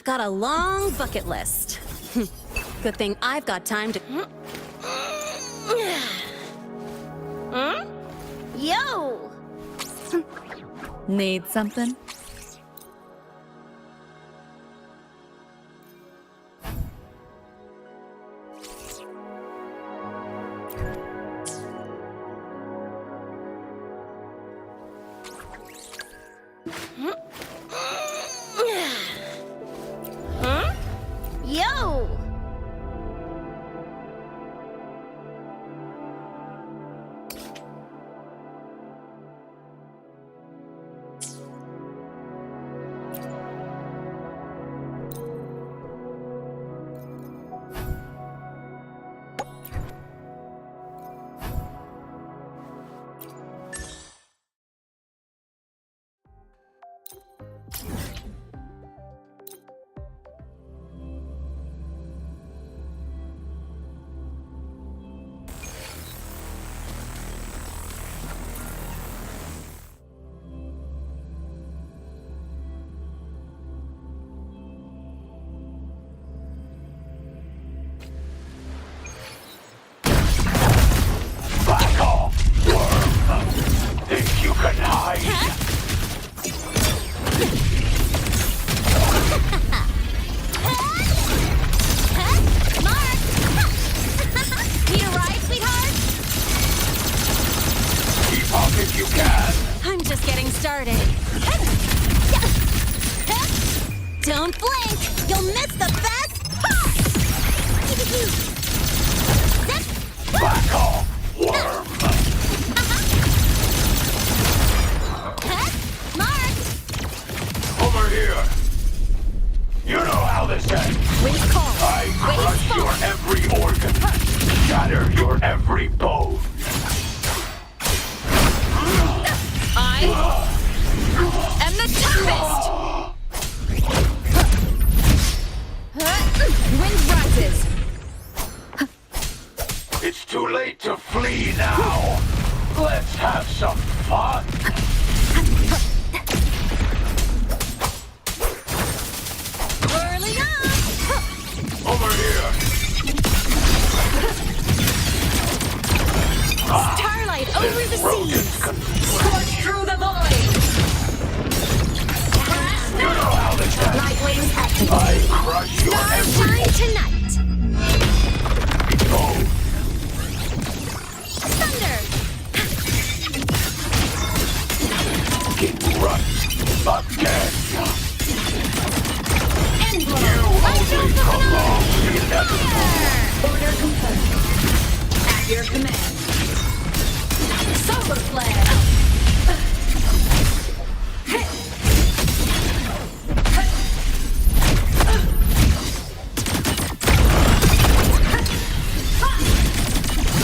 got a long bucket list. Good thing I've got time to... Huh? Yo! Need something? Huh? Yo! Think you can hide? Need a ride, sweetheart? Keep up if you can. I'm just getting started. Don't blink! You'll miss the best part! Back off, worm. Over here. You know how this ends. I crush your every organ, shatter your every bone. I am the toughest! Wind rises. It's too late to flee now. Let's have some fun. Whirling up! Over here. Starlight over the seas! Scorch through the void! You know how this ends. Light wings activated. I crush your every Starshine tonight! Go. Thunder! Get right again. Envelope! You only prolong the inevitable. Order confirmed. At your command. Solar flare!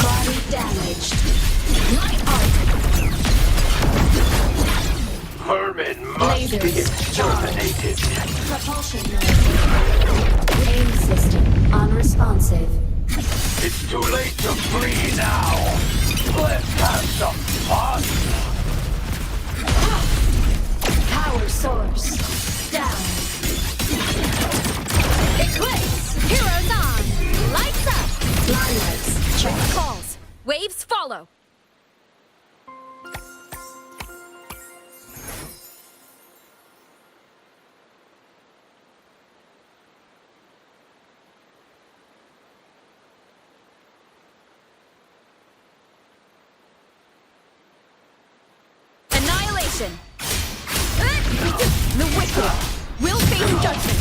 Body damaged. Light arc. Vermin must be exterminated. Propulsion mode. Aim system unresponsive. It's too late to flee now. Let's have some fun. Power source down. Eclipse! Heroes on! Lights up! Liners, check calls. Waves follow. Annihilation! The wicked will face judgment!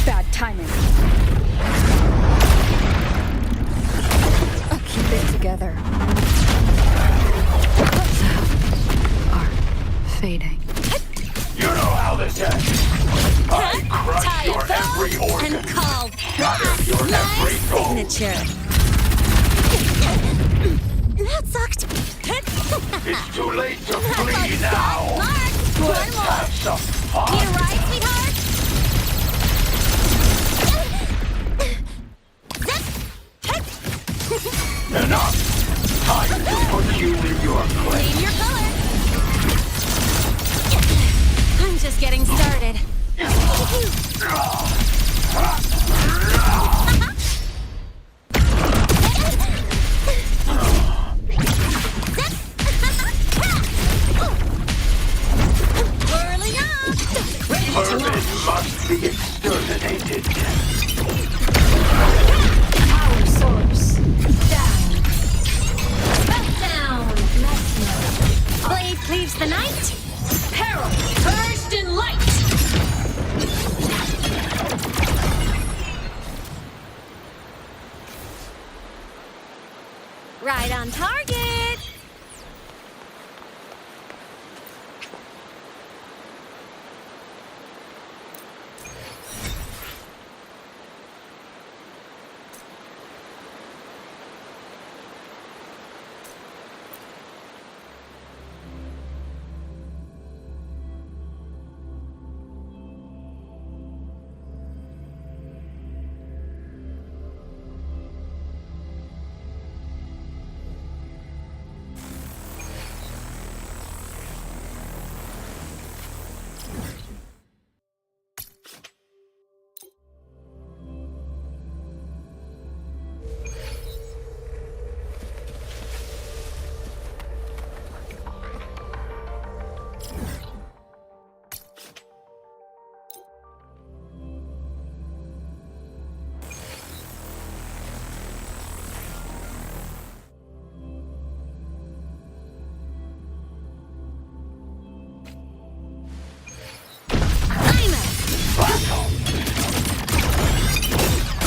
Bad timing. I'll keep it together. Are fading. You know how this ends. I crush Tie your a bow every organ. and call Shatter your my every bone. signature. That sucked. It's too late to flee now. Mark, Let's one more. have some fun. Need a ride, sweetheart? Enough. Time to put you in your place. Name your color. cleaves the night. Peril purged in light! Right on target.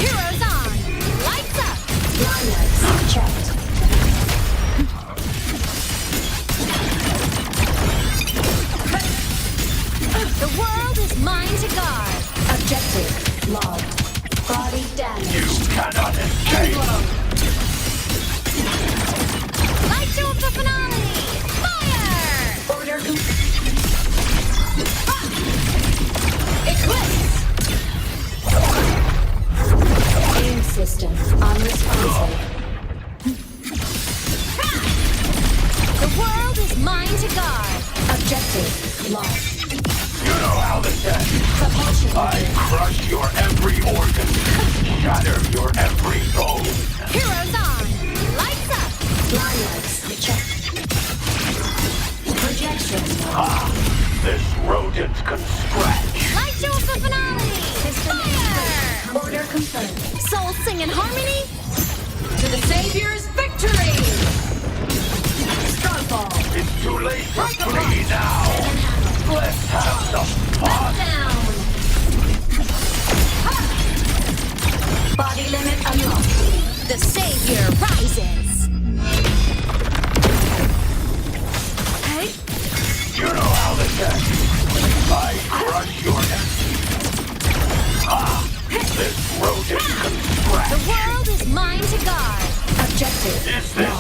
Heroes on! Lights up! Lights checked. The world is mine to guard. Objective logged. Body damage. You cannot escape! Light show of the finale! Fire! Order Eclipse! Aim system unresponsive. The world is mine to guard. Objective lost. You know how this ends. I crush your every organ, shatter your every bone. Heroes on! Lights up! Lights checked. Projection. This rodent can scratch. Light show of the finale! Fire! Order confirmed. Souls sing in harmony? To the Savior's victory! Strongfall. It's too late to flee now. Let's have some fun. Down. Body limit unlocked. The Savior rises! Hey? You know how this ends. I crush your this rodent can scratch. The world is mine to guard. Objective. Is this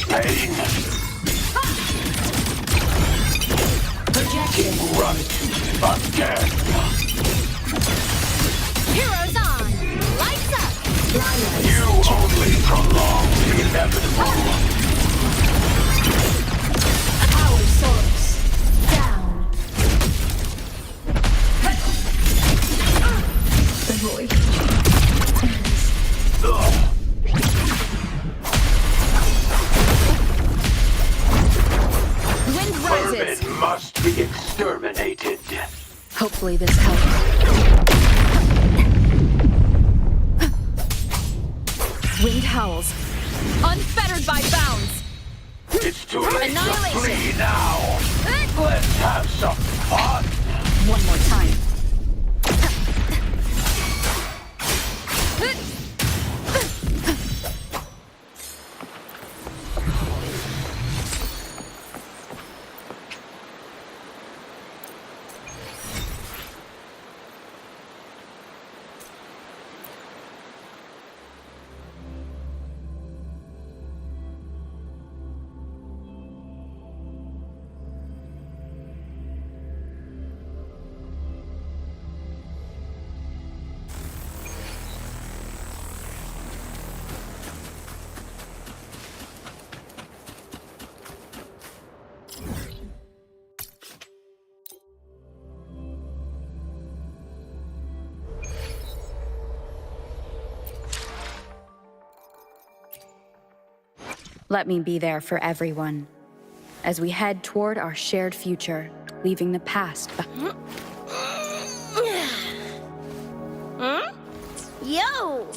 pain? Projection. Run again. Heroes on! Lights up! You only prolong the inevitable. Power source. Down. The void. Wind rises! Vermin must be exterminated. Hopefully this helps. Wind howls. Unfettered by bounds. It's too late to Annihilation. flee now. Let's have some fun. One more time. Let me be there for everyone as we head toward our shared future, leaving the past behind. Huh? Yo!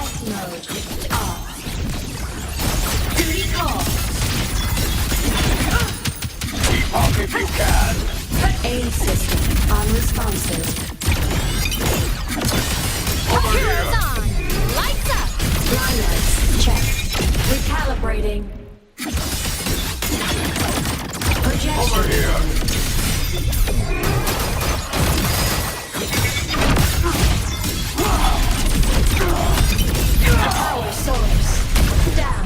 Select mode off. Duty call. Keep up if you can. Aid system unresponsive. Heroes on! Lights up! Line lights check. Recalibrating. Projection. Over here. Power source down.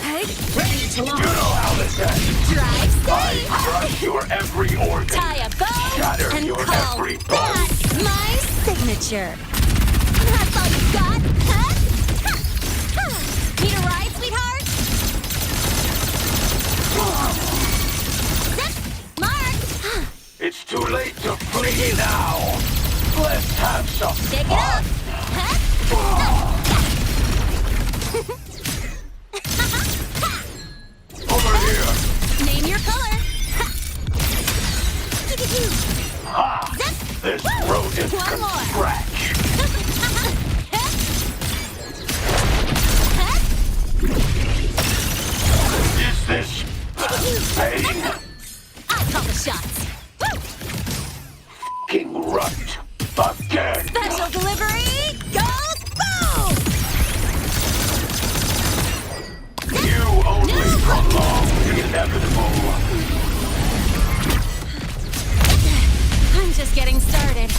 Hey, Ready to launch. You know how this ends. drive I safe! crush your every organ. Tie a bow Shatter and your call every bone. that my signature. That's all you got, huh? Need a ride, sweetheart? Zip! Mark! It's too late to flee now. Let's have some Shake it fun. up! Huh? Over here. Name your color! Ha! Zip! This rodent One can more. scratch. Is this pain? I call the shots. King Runt. Again. Special delivery! Go boom! You only prolong the inevitable. I'm just getting started.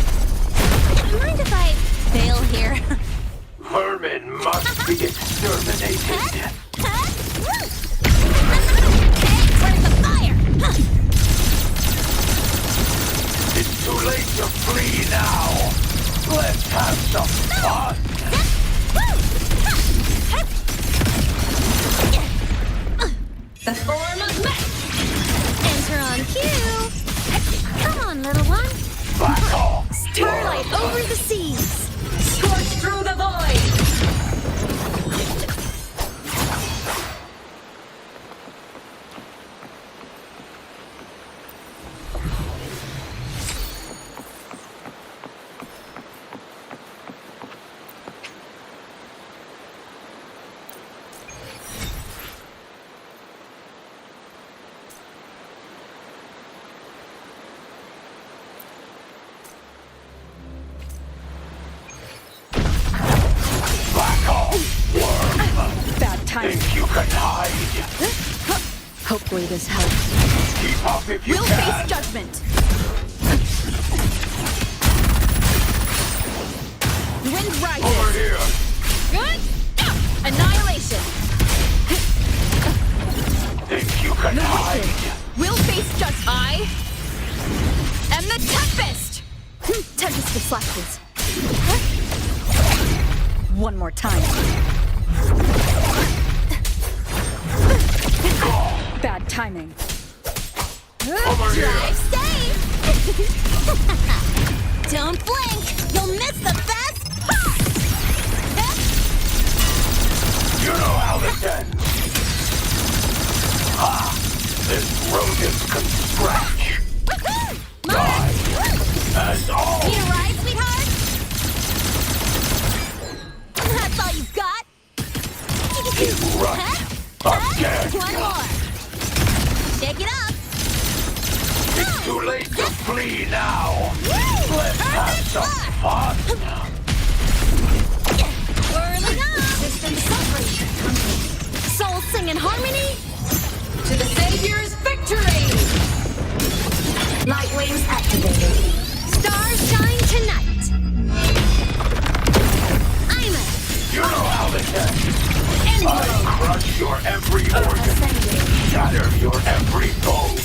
Mind if I fail here? Vermin must be exterminated. Where's the fire? It's too late to flee now. Let's have some fun. The form of mech. Enter on cue. Come on, little one. Back off. Starlight over the seas. Scorch through the void. Back off, worm. Bad timing. Think you can hide? Hopefully this helps. Keep up if you We'll can. face judgment. The wind rises. Over here. Good. Annihilation. Think you can hide? We'll face judgment. I am the Tempest. Tempest of flashes. One more time. Bad timing. Over here. Drive safe. Don't blink. You'll miss the best part. You know how this ends. Ah, this rodent can scratch. Die. As all. Need a ride, sweetheart? That's all you've got? King Runt. Again. One more. Shake it up. It's too late to flee now. Let's have some fun. Whirling up. System celebration complete. Soul sing in harmony. To the Savior's victory! Light wings activated. Stars shine tonight. I'm a You know how this ends. I crush your every organ. Shatter your every bone.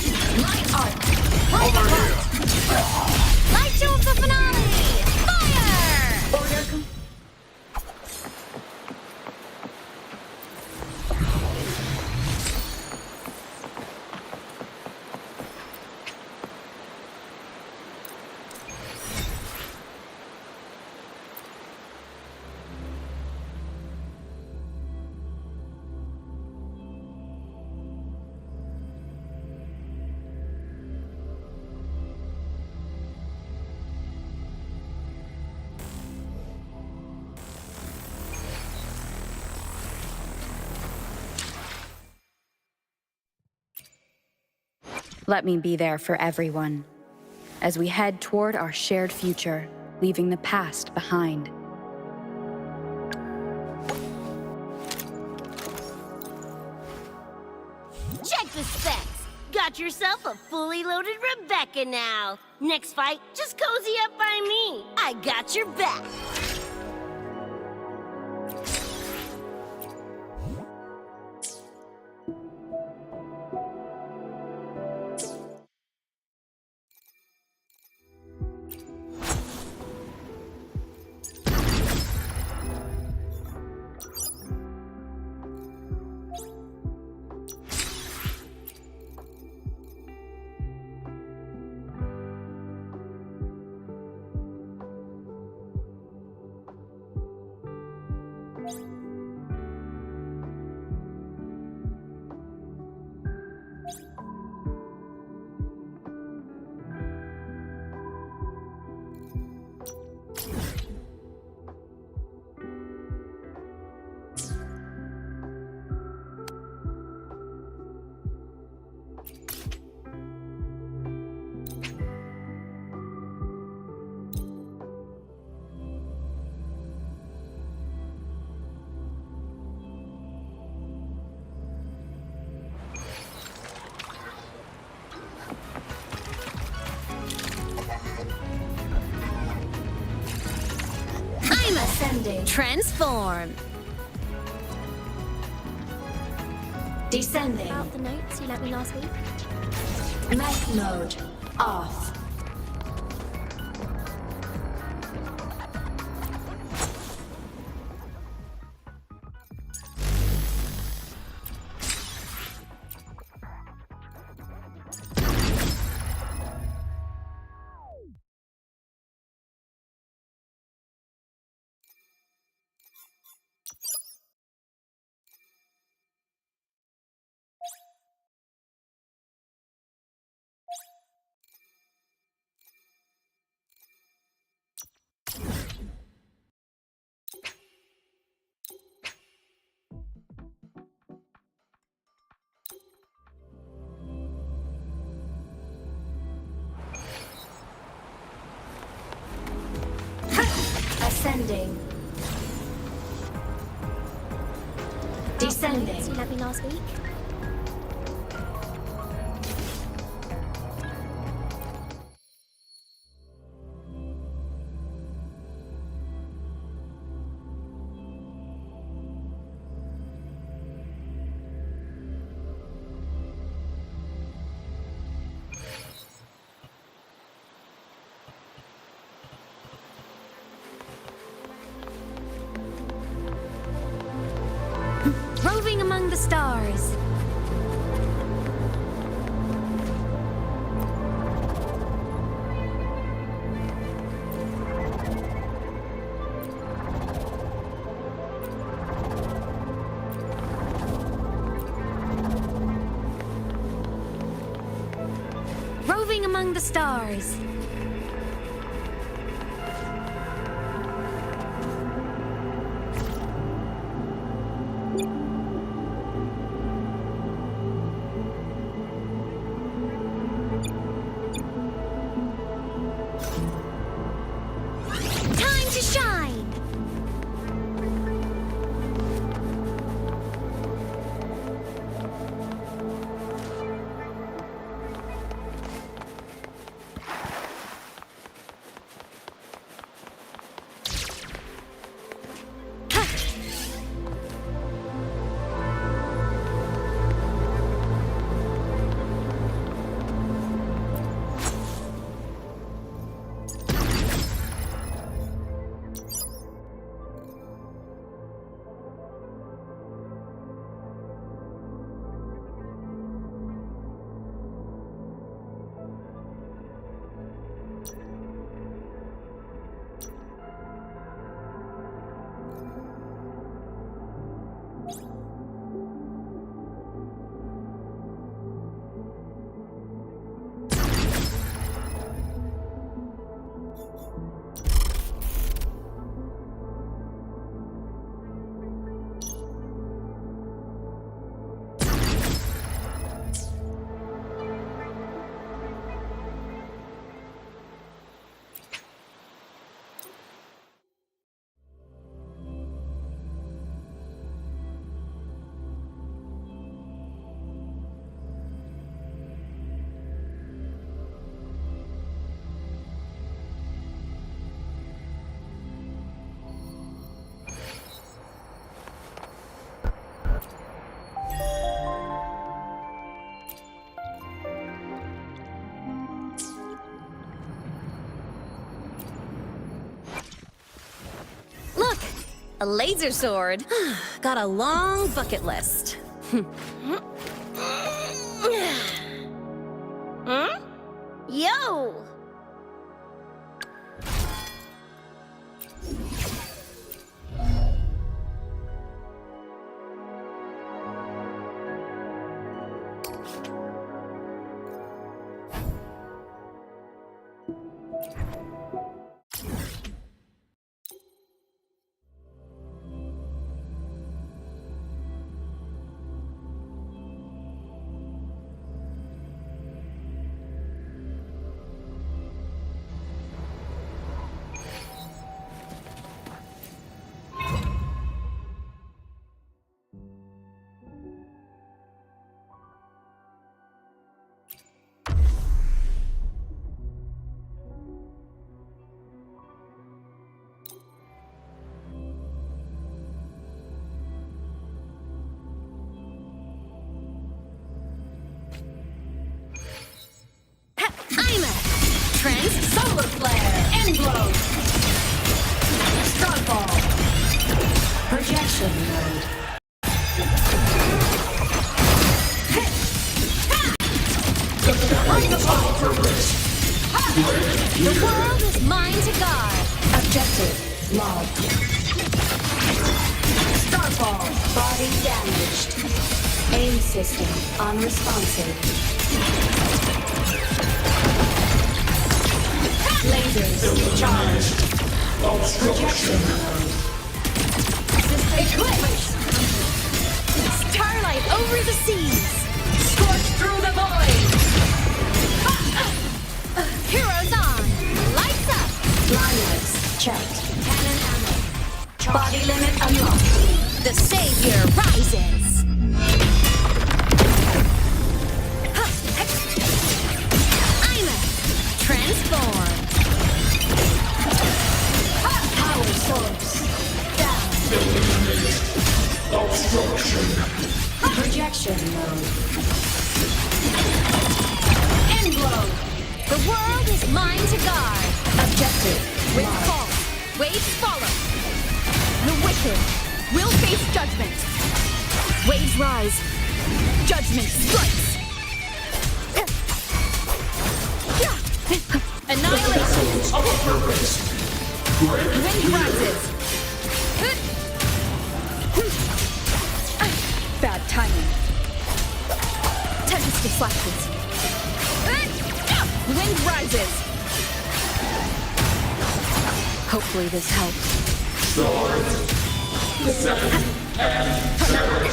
Light arc. Over here. light show of the finale. Fire! Order Let me be there for everyone as we head toward our shared future, leaving the past behind. Check the specs. Got yourself a fully loaded Rebecca now. Next fight, just cozy up by me. I got your back. I'm ascending. Transform. Descending. About the notes you lent me last week? Mech mode off. Ascending. Descending. You lent me last week? Roving among the stars. Roving among the stars. Time to shine! A laser sword. Got a long bucket list. Huh? Yo! I'm a Trans Solar Flare! Endblow! Starfall! Projection mode. The world is mine to guard. Objective logged. Starfall. Body damaged. Aim system unresponsive. Lasers charged. Projection mode. System equipped. Starlight over the seas. Scorch through the void. Heroes on. Lights up. Lineups checked. Cannon ammo. Body limit unlocked. The savior rises. I'm a transform. Power source. Down. Obstruction. Projection mode. Endblow. The world is mine to guard. Objective. Wind fall. Waves follow. The wicked will face judgment. Waves rise. Judgment strikes. Annihilation. Wind rises. Bad timing. Tempest flashes. Wind rises. Hopefully this helps. Sword. Second and third.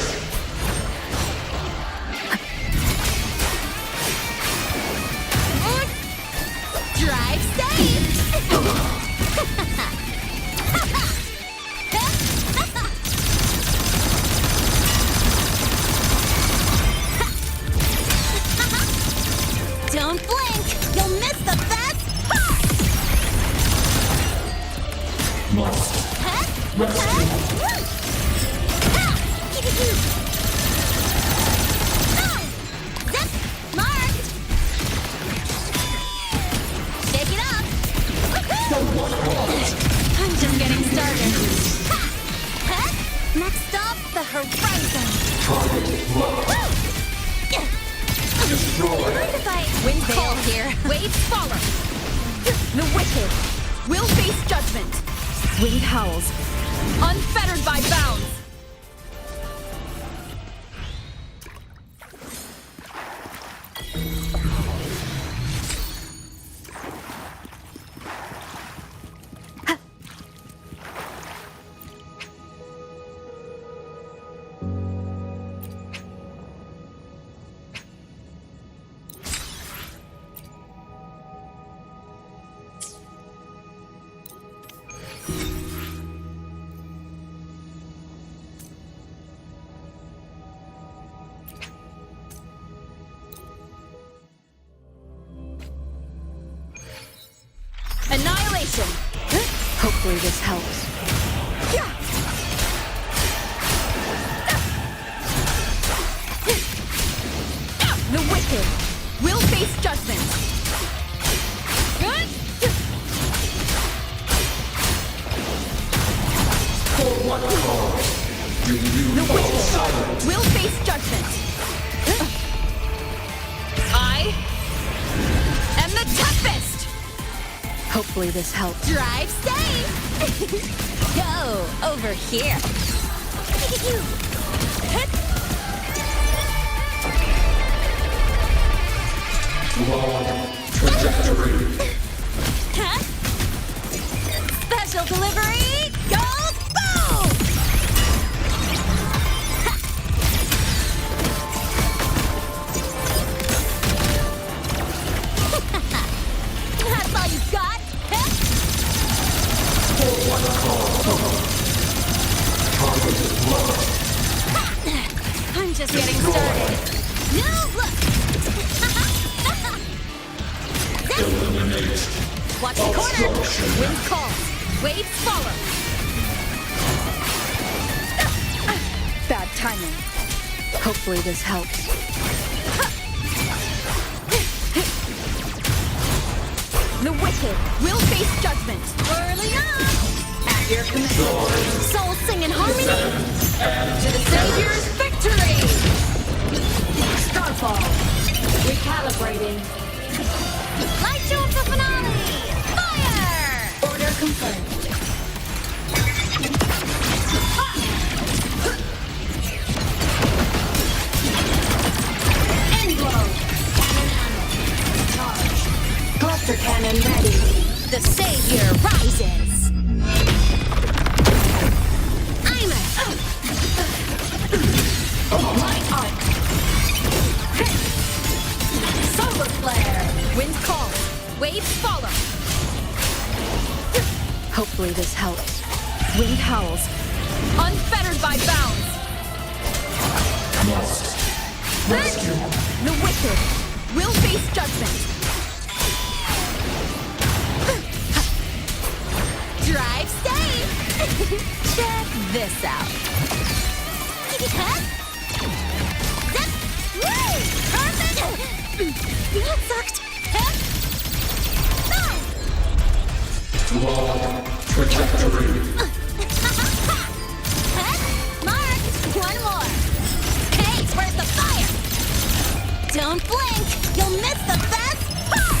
Drive safe! Don't blink! You'll miss the best part! Must rescue. Zip! Marked! Shake it up! I'm just getting started. Next up, the horizon. Wind call here. Waves follow. The wicked will face judgment. Wind howls, unfettered by bounds. Annihilation! Hopefully this helps. The wicked will face judgment. For what The wicked will face judgment. I am the toughest. Hopefully this helps. Drive safe. Go over here. Trajectory. Special delivery. Go boom. That's all you got? I'm just getting started. No look! Eliminate. Watch the corner! Wind calls. Waves follow. Bad timing. Hopefully this helps. The wicked will face judgment. Whirling up! At your command. Soul sing in harmony. To the Savior's victory! Starfall. Recalibrating. Light show of the finale! Fire! Order confirmed. End blow. Cannon ammo. Charge. Cluster cannon ready. The Savior rises! I'm a... Light arc. Solar flare. Wind calls. Waves follow. Hopefully this helps. Wind howls. Unfettered by bounds. Must. Rescue. The wicked will face judgment. Drive safe. Check this out. Woo! Perfect. That sucked. Long trajectory. Mark, one more. Hey, where's the fire? Don't blink. You'll miss the best part.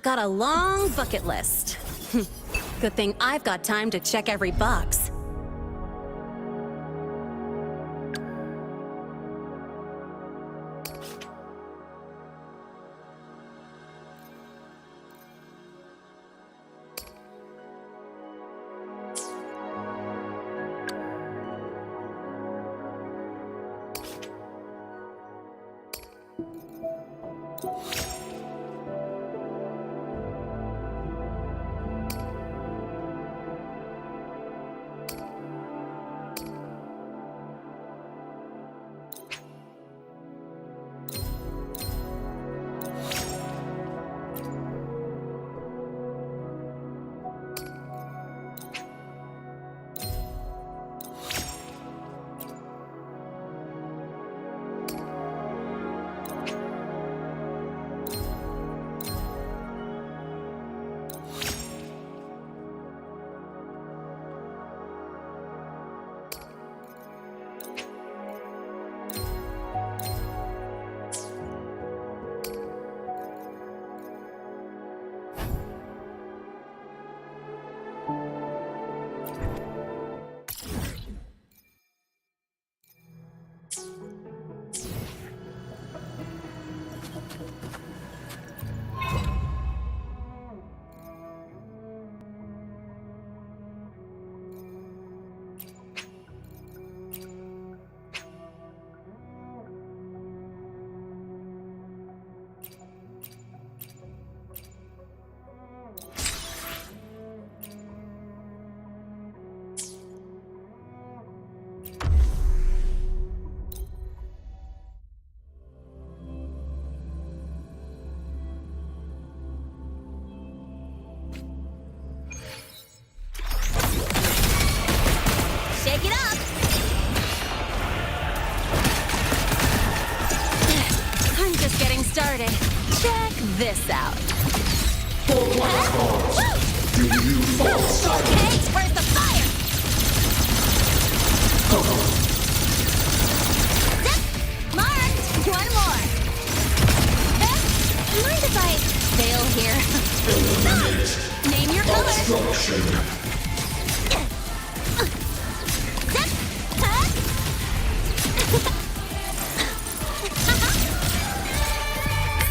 Got a long bucket list. Good thing I've got time to check every box. this out. Okay, where's the fire? Zip! Marked! One more. Mind if I fail here? Name your color. Zip!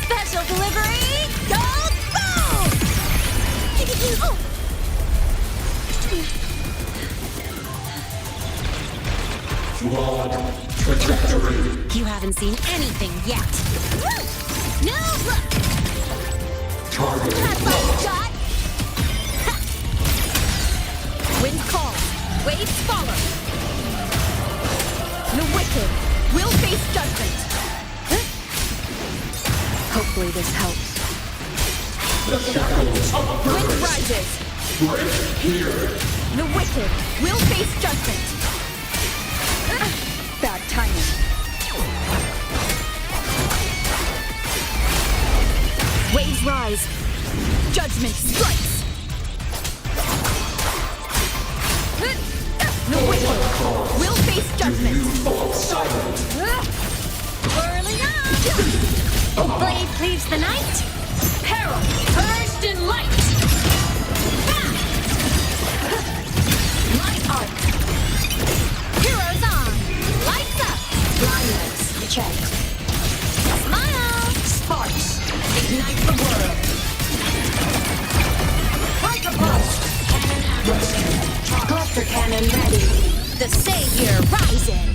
Special delivery! Go! Boom! Flawed trajectory. You haven't seen anything yet. No look! Target That's what you got! Wind calls, waves follow. The wicked will face judgment. Hopefully this helps. The shackles of Wind purpose. rises. Break here. The wicked will face judgment. Bad timing. Waves rise. Judgment strikes. The wicked will face judgment. Whirling up! Blade cleaves the night. Peril purged in light. My art. Heroes on. Lights up. Blindness checked. Smile. Sparks. Ignite the world. Hyperpulse. Cannon active. Cluster cannon ready. The savior rises.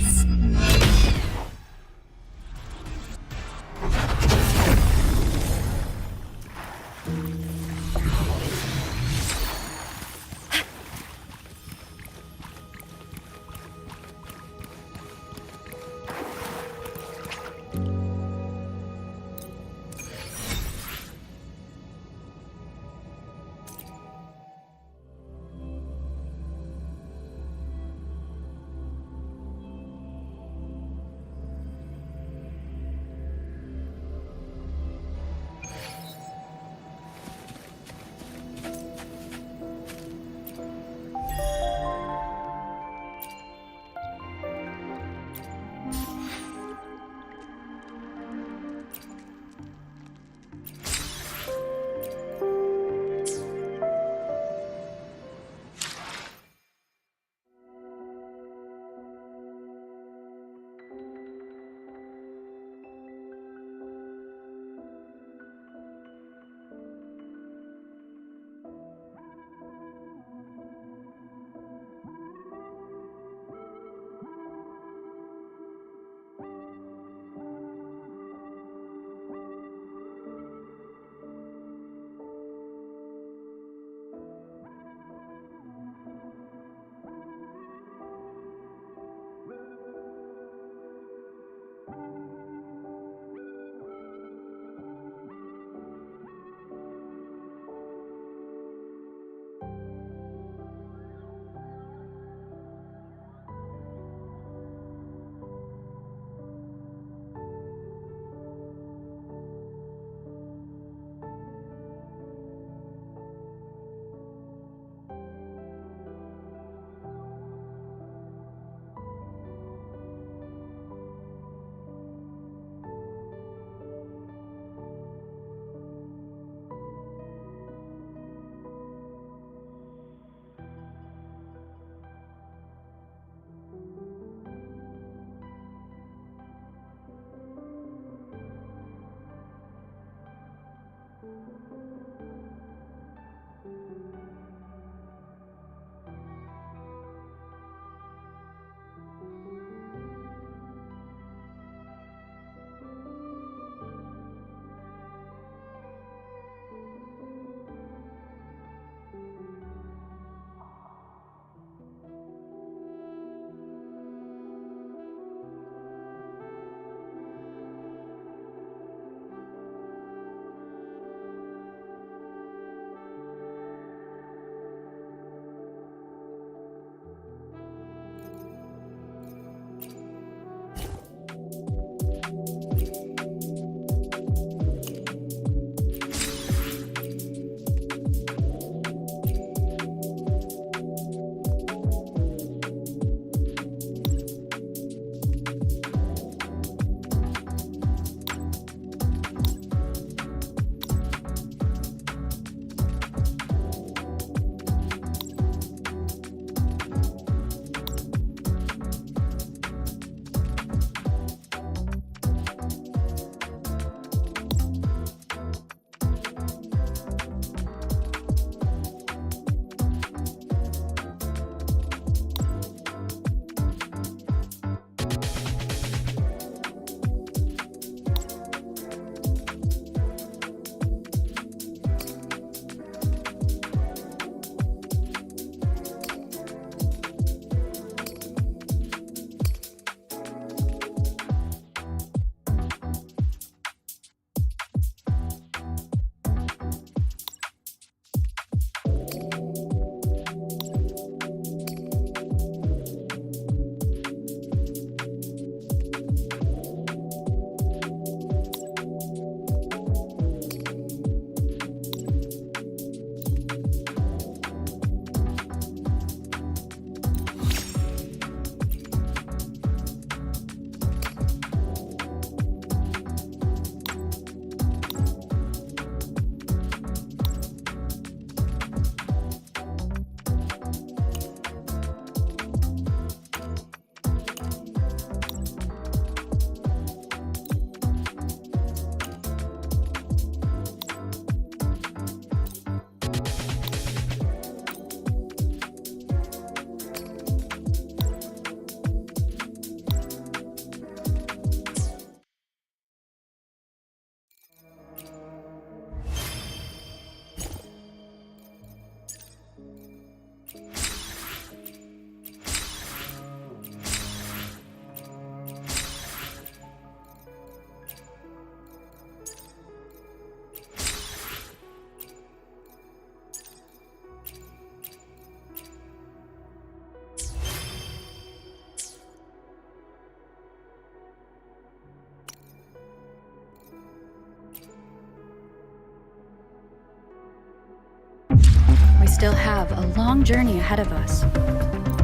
We still have a long journey ahead of us.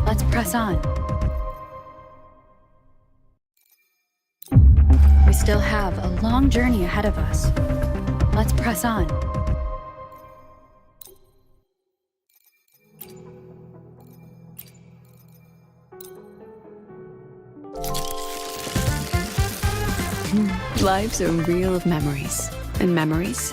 Let's press on. We still have a long journey ahead of us. Let's press on. Life's a reel of memories, and memories